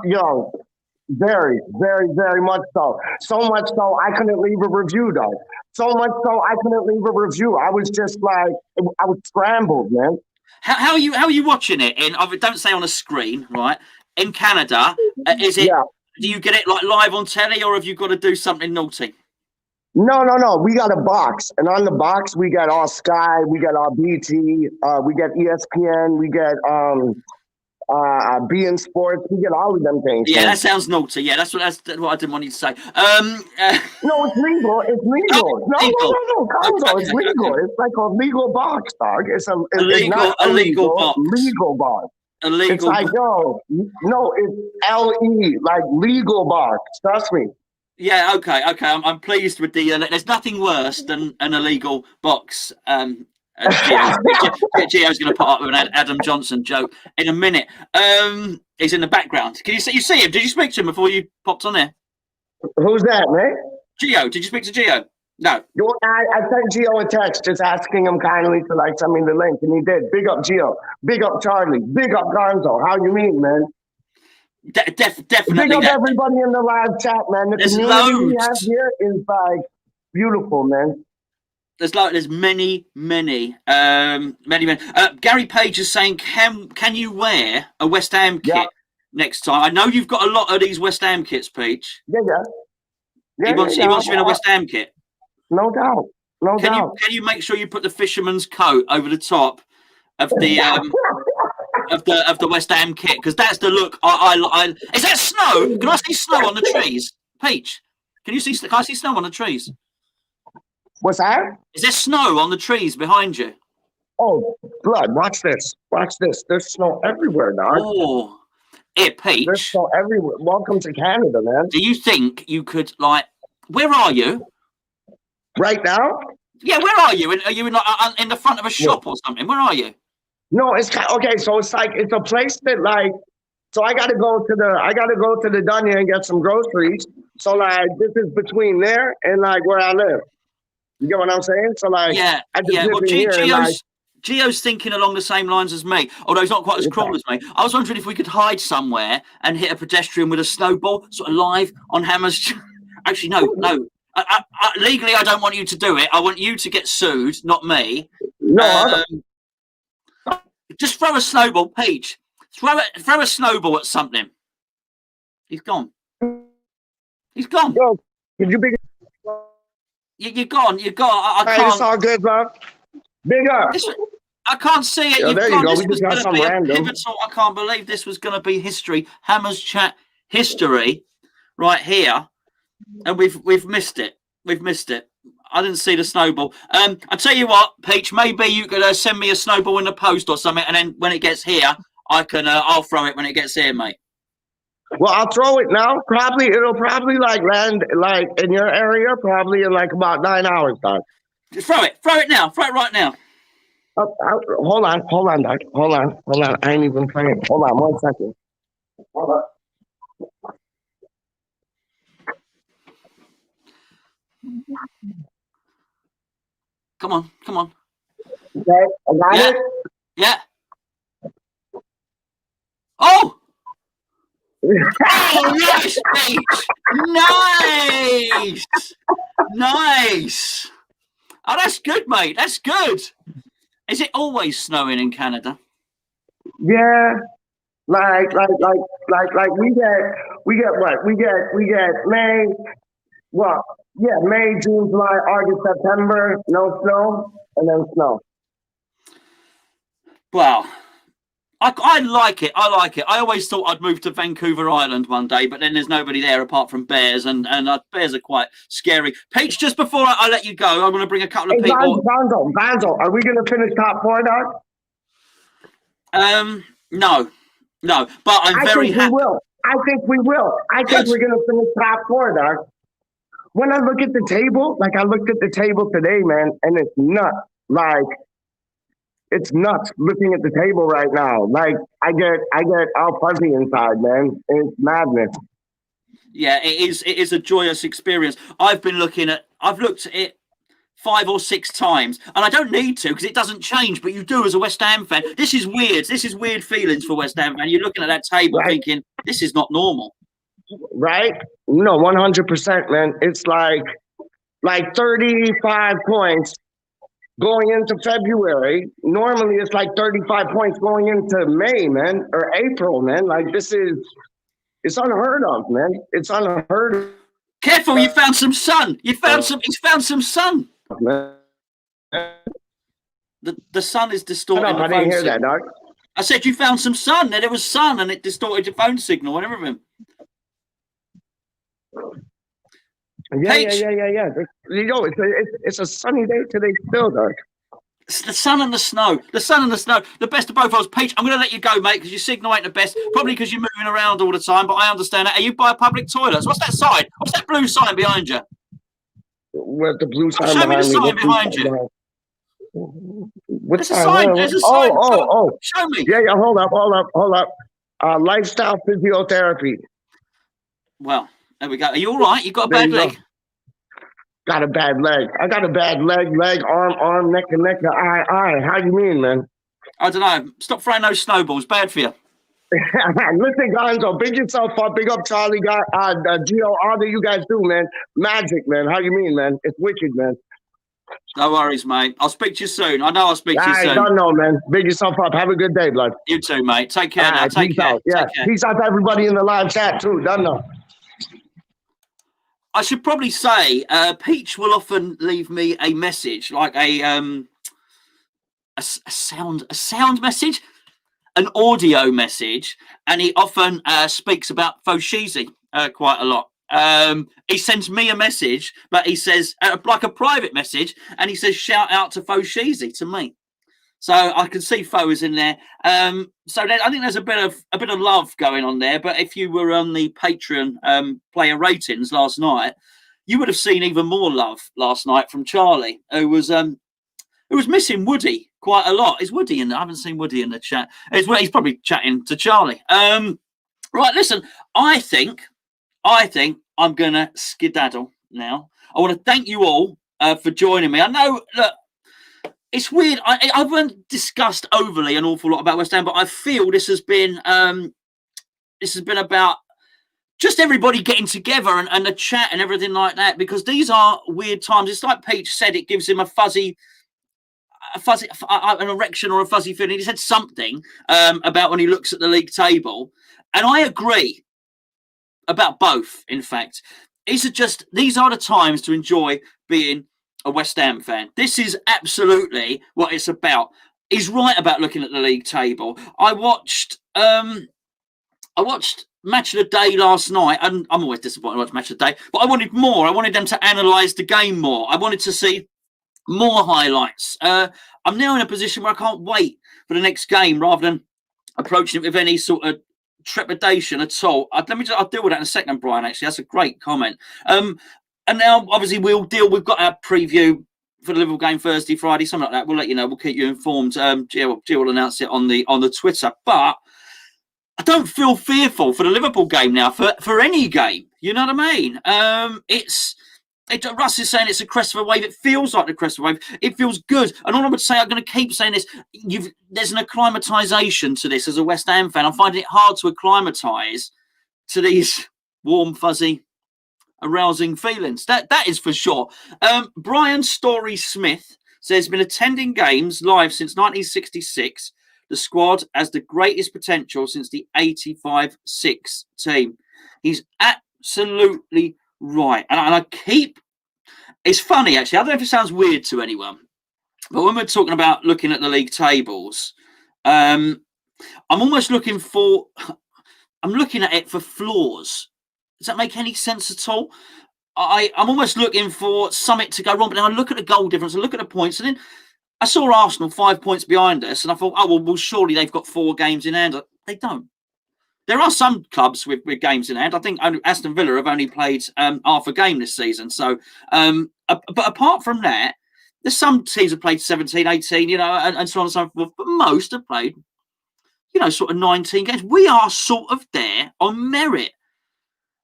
yo, very, very, very much so. So much so I couldn't leave a review, dog. So much so I couldn't leave a review. I was just like, I was scrambled, man. How are you watching it? Don't say on a screen, right? In Canada, is it? Yeah. Do you get it like live on telly, or have you got to do something naughty? No. We got a box, and on the box we got all Sky, we got all BT, we got ESPN, we got beIN Sports, we get all of them things. Yeah, that sounds naughty. Yeah, that's what I didn't want you to say. No, it's legal. It's legal. No, Gonzo, it's legal. It's like a legal box, dog. It's a legal box. Legal box. Illegal. It's like, no, it's LE, like legal box. Trust me. Yeah, okay. I'm pleased with the. There's nothing worse than an illegal box. Gio's going to put up with an Adam Johnson joke in a minute. He's in the background. Can you see him? Did you speak to him before you popped on there? Who's that, man? Gio. Did you speak to Gio? No. I sent Gio a text just asking him kindly to like send me the link, and he did. Big up Gio. Big up Charlie. Big up Gonzo. How you mean, man? Definitely. Big up everybody in the live chat, man. The community we have here is like beautiful, man. There's many. Gary Page is saying, can you wear a West Ham kit next time? I know you've got a lot of these West Ham kits, Page. Yeah. He wants you in a West Ham kit. No doubt. Can you make sure you put the fisherman's coat over the top of the of the West Ham kit? Because that's the look. I is that snow? Can I see snow on the trees, Peach? Can I see snow on the trees? What's that? Is there snow on the trees behind you? Oh, blood! Watch this! There's snow everywhere, dog. Oh, here, Peach. There's snow everywhere. Welcome to Canada, man. Do you think you could where are you? Right now? Yeah, where are you? Are you in the front of a shop or something? Where are you? No, it's okay. So it's like it's a place that like. So I gotta go to the Dunya and get some groceries. So like this is between there and like where I live. You get what I'm saying? So like, yeah. I just live in here. Gio's thinking along the same lines as me, although he's not quite as cruel as me. I was wondering if we could hide somewhere and hit a pedestrian with a snowball, sort of live on Hammer's. Actually, no. Legally, I don't want you to do it. I want you to get sued, not me. No, just throw a snowball, Peach. Throw a snowball at something. He's gone. He's gone. yo, could you big? You're gone. You're gone. I Hey, it's can't. all good, bro. Bigger. I can't see it. Yeah, You've there you gone. go. This We was just got going to some be a random. pivotal. I can't believe this was going to be history. Hammers Chat history, right here, and we've missed it. We've missed it. I didn't see the snowball. I tell you what, Peach. Maybe you could send me a snowball in the post or something, and then when it gets here, I can. I'll throw it when it gets here, mate. Well, I'll throw it now. It'll probably like land like in your area, probably in like about 9 hours, dog. Just throw it now. Throw it right now. Hold on, dog. Hold on. I ain't even playing. Hold on 1 second. Hold on. Come on. Okay, I got Yeah. it. Yeah. Oh! Oh, yes, Peach! Nice! Oh, that's good, mate. That's good. Is it always snowing in Canada? Yeah, like we get what? We get May. Well, yeah, May, June, July, August, September, no snow, and then snow. Wow. I like it. I always thought I'd move to Vancouver Island one day, but then there's nobody there apart from bears, and bears are quite scary. Peach, just before I let you go, I'm going to bring a couple of Hey, people. Gonzo, are we going to finish top 4, dog? No, but I'm very happy. I think we will. I think we're going to finish top 4, dog. When I look at the table, like I looked at the table today, man, and it's nuts. Like, it's nuts looking at the table right now. Like, I get all fuzzy inside, man. It's madness. Yeah, it is a joyous experience. I've looked at it 5 or 6 times, and I don't need to because it doesn't change, but you do as a West Ham fan. This is weird. This is weird feelings for West Ham fan. You're looking at that table thinking, this is not normal. Right? No, 100%, man. It's like 35 points going into February. Normally it's like 35 points going into May, man, or April, man. Like it's unheard of, man. It's unheard of. Careful, you found some sun. He's found some sun. Man. The sun is distorting. I didn't hear that, dog. I said you found some sun. There was sun, and it distorted your phone signal and everything. Yeah. Yo, it's a sunny day today still, dog. It's the sun and the snow. The best of both worlds. Peach, I'm going to let you go, mate, because your signal ain't the best. Probably because you're moving around all the time, but I understand that. Are you by public toilets? What's that sign? What's that blue sign behind you? What the blue sign Show me the sign behind you. What sign? There's a sign. Oh. Show me. Yeah, hold up. Lifestyle physiotherapy. Well, there we go. Are you all right? You got a bad leg? Got a bad leg. I got a bad leg, arm, neck, eye. How you mean, man? I don't know. Stop throwing those snowballs. Bad for you. Listen, Gonzo, big yourself up. Big up Charlie, Gio, all that you guys do, man. Magic, man. How you mean, man? It's wicked, man. No worries, mate. I'll speak to you soon. I know I'll speak to you soon. I don't know, man. Big yourself up. Have a good day, blood. You too, mate. Take care now. Take care. Out. Yeah. Take care. Peace out to everybody in the live chat, too. Don't know. I should probably say, Peach will often leave me a message, like a sound message, an audio message, and he often speaks about Foshizi quite a lot. He sends me a message, but he says like a private message, and he says shout out to Foshizi to me. So I can see Fo is in there. So I think there's a bit of love going on there. But if you were on the Patreon player ratings last night, you would have seen even more love last night from Charlie, who was missing Woody quite a lot. Is Woody in there? I haven't seen Woody in the chat. He's probably chatting to Charlie. Right, listen. I think I'm gonna skedaddle now. I want to thank you all for joining me. I know, look, it's weird. I haven't discussed overly an awful lot about West Ham, but I feel this has been about just everybody getting together and the chat and everything like that, because these are weird times. It's like Peach said, it gives him an erection or a fuzzy feeling. He said something about when he looks at the league table, and I agree about both. In fact, these are the times to enjoy being a West Ham fan. This is absolutely what it's about. He's right about looking at the league table. I watched Match of the Day last night, and I'm always disappointed to watch Match of the Day, but I wanted more. I wanted them to analyse the game more. I wanted to see more highlights. I'm now in a position where I can't wait for the next game rather than approaching it with any sort of trepidation at all. I'll deal with that in a second, Brian. Actually, that's a great comment. And now, obviously, we've got our preview for the Liverpool game Thursday, Friday, something like that. We'll let you know. We'll keep you informed. Gio will announce it on the Twitter. But I don't feel fearful for the Liverpool game now, for any game. You know what I mean? Russ is saying it's a crest of a wave. It feels like the crest of a wave. It feels good. And all I would say, I'm going to keep saying this, there's an acclimatisation to this as a West Ham fan. I'm finding it hard to acclimatise to these warm, fuzzy, arousing feelings. That is for sure. Brian Story Smith says, been attending games live since 1966. The squad has the greatest potential since the 85-6 team. He's absolutely right. And I keep... It's funny, actually. I don't know if it sounds weird to anyone, but when we're talking about looking at the league tables, I'm almost looking at it for flaws. Does that make any sense at all? I'm almost looking for something to go wrong, but then I look at the goal difference, I look at the points, and then I saw Arsenal 5 points behind us, and I thought, well, surely they've got 4 games in hand. They don't. There are some clubs with games in hand. I think Aston Villa have only played half a game this season. So, but apart from that, there's some teams have played 17, 18, and so on and so forth. But most have played, sort of 19 games. We are sort of there on merit.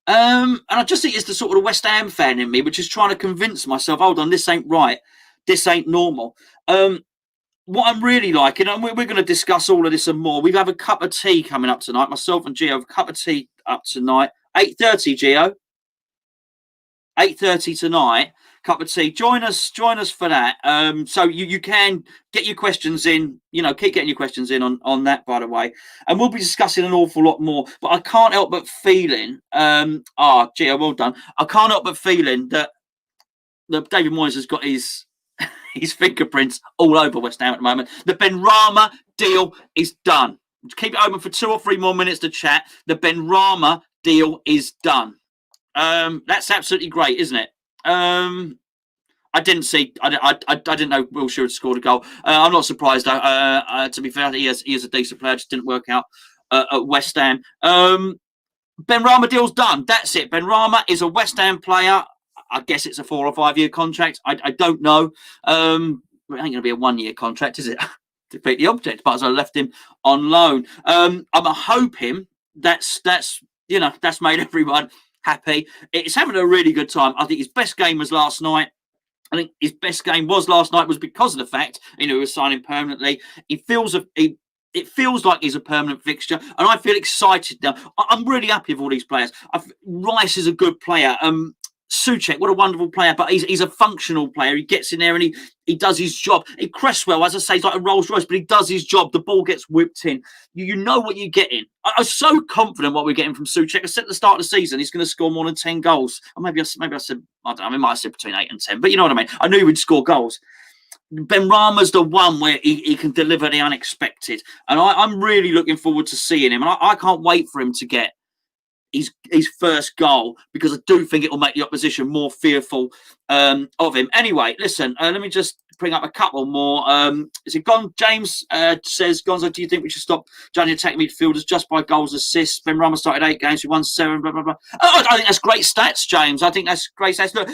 And I just think it's the sort of the West Ham fan in me, which is trying to convince myself, hold on, this ain't right. This ain't normal. What I'm really liking, and we're going to discuss all of this and more. We have a cup of tea coming up tonight. Myself and Gio have a cup of tea up tonight. 8:30, Gio. 8:30 tonight. Cup of tea. Join us for that. So you can get your questions in. Keep getting your questions in on that, by the way. And we'll be discussing an awful lot more. But I can't help but feeling. Gio, well done. I can't help but feeling that David Moyes has got his fingerprints all over West Ham at the moment. The Benrahma deal is done. Keep it open for 2 or 3 more minutes to chat. The Benrahma deal is done. That's absolutely great, isn't it? I didn't know Will Shearer had scored a goal. I'm not surprised, though. To be fair, he is a decent player. Just didn't work out at West Ham. Benrahma deal's done. That's it. Benrahma is a West Ham player. I guess it's a 4 or 5 year contract. I don't know. It ain't going to be a 1 year contract, is it? Defeat the object. But as I left him on loan, I'm hoping that's made everyone happy. It's having a really good time. I think his best game was last night. I think his best game was because of the fact he was signing permanently. It feels like he's a permanent fixture, and I feel excited now. I'm really happy with all these players. Rice is a good player. Souček, what a wonderful player, but he's a functional player. He gets in there and he does his job. Cresswell, as I say, is like a Rolls Royce, but he does his job. The ball gets whipped in. You know what you're getting. I was so confident what we're getting from Souček. I said at the start of the season he's going to score more than 10 goals. Or maybe I said, I don't know, I might have said between 8 and 10, but you know what I mean. I knew he would score goals. Benrahma's the one where he can deliver the unexpected, and I'm really looking forward to seeing him. And I can't wait for him to get his first goal, because I do think it will make the opposition more fearful of him. Anyway, listen, let me just bring up a couple more. James says, Gonzo, do you think we should stop judging attacking midfielders just by goals, assists? Benrahma started 8 games, we won 7, blah, blah, blah. Oh, I think that's great stats, James. I think that's great stats. Look,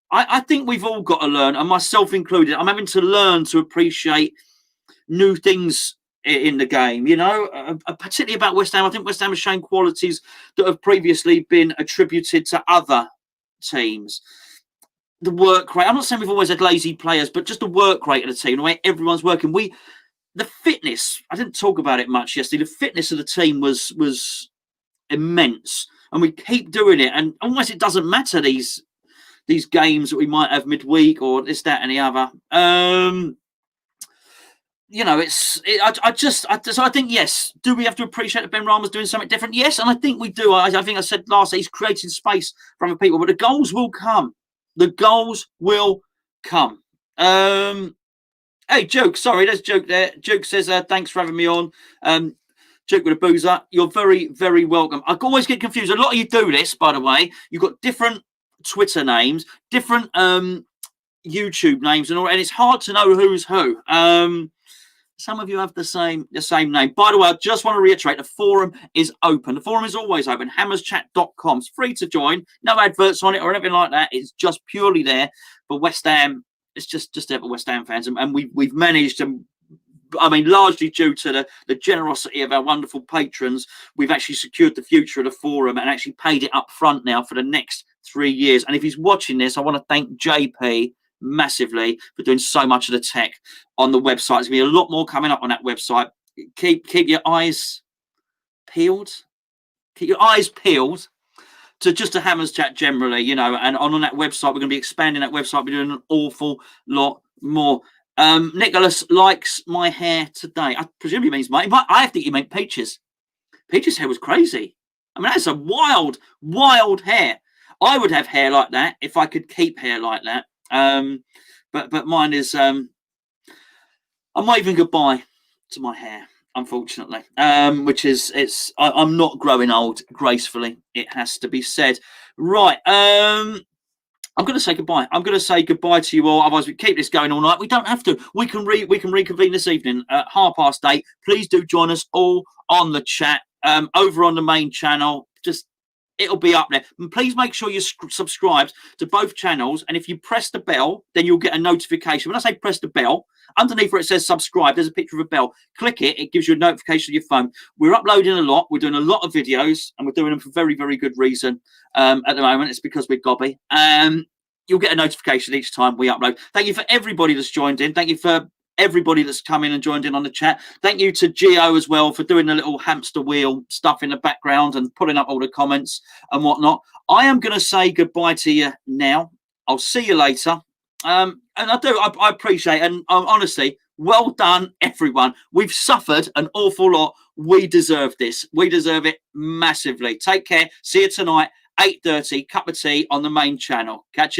I think we've all got to learn, and myself included. I'm having to learn to appreciate new things in the game, particularly about West Ham. I think West Ham has shown qualities that have previously been attributed to other teams. the work rate. I'm not saying we've always had lazy players, but just the work rate of the team, the way everyone's working. The fitness. I didn't talk about it much yesterday. The fitness of the team was immense, and we keep doing it. And almost it doesn't matter these games that we might have midweek or this, that, and the other. So I think, yes, do we have to appreciate that Benrahma's doing something different? Yes, and I think we do. I think I said last, he's creating space for other people, but the goals will come. The goals will come. Hey, Joke, sorry, there's Joke there. Joke says, thanks for having me on. Joke with a boozer. You're very, very welcome. I always get confused. A lot of you do this, by the way. You've got different Twitter names, different YouTube names, and all, and it's hard to know who's who. Some of you have the same name. By the way, I just want to reiterate, the forum is open. The forum is always open. hammerschat.com. It's free to join. No adverts on it or anything like that. It's just purely there for West Ham. It's just there for West Ham fans. And we've managed to, I mean, largely due to the generosity of our wonderful patrons, we've actually secured the future of the forum and actually paid it up front now for the next 3 years. And if he's watching this, I want to thank JP massively for doing so much of the tech on the website. There's going to be a lot more coming up on that website. Keep your eyes peeled. Keep your eyes peeled to just a Hammers Chat generally, you know, and on that website, we're going to be expanding that website. We're doing an awful lot more. Nicholas likes my hair today. I presume he means mine. I think he meant Peach's. Peach's hair was crazy. I mean, that's a wild, wild hair. I would have hair like that if I could keep hair like that. But mine is, I'm waving goodbye to my hair, unfortunately, which is, I'm not growing old gracefully. It has to be said. Right. I'm going to say goodbye. I'm going to say goodbye to you all. Otherwise we keep this going all night. We don't have to. We can reconvene this evening at 8:30. Please do join us all on the chat, over on the main channel. It'll be up there. And please make sure you're subscribed to both channels. And if you press the bell, then you'll get a notification. When I say press the bell, underneath where it says subscribe, there's a picture of a bell. Click it. It gives you a notification on your phone. We're uploading a lot. We're doing a lot of videos, and we're doing them for very, very good reason. At the moment, it's because we're gobby. You'll get a notification each time we upload. Thank you for everybody that's joined in. Thank you for everybody that's come in and joined in on the chat. Thank you to Gio as well for doing the little hamster wheel stuff in the background and putting up all the comments and whatnot. I am going to say goodbye to you now. I'll see you later. And I appreciate it. And honestly, well done, everyone. We've suffered an awful lot. We deserve this. We deserve it massively. Take care. See you tonight, 8:30, cup of tea on the main channel. Catch you later.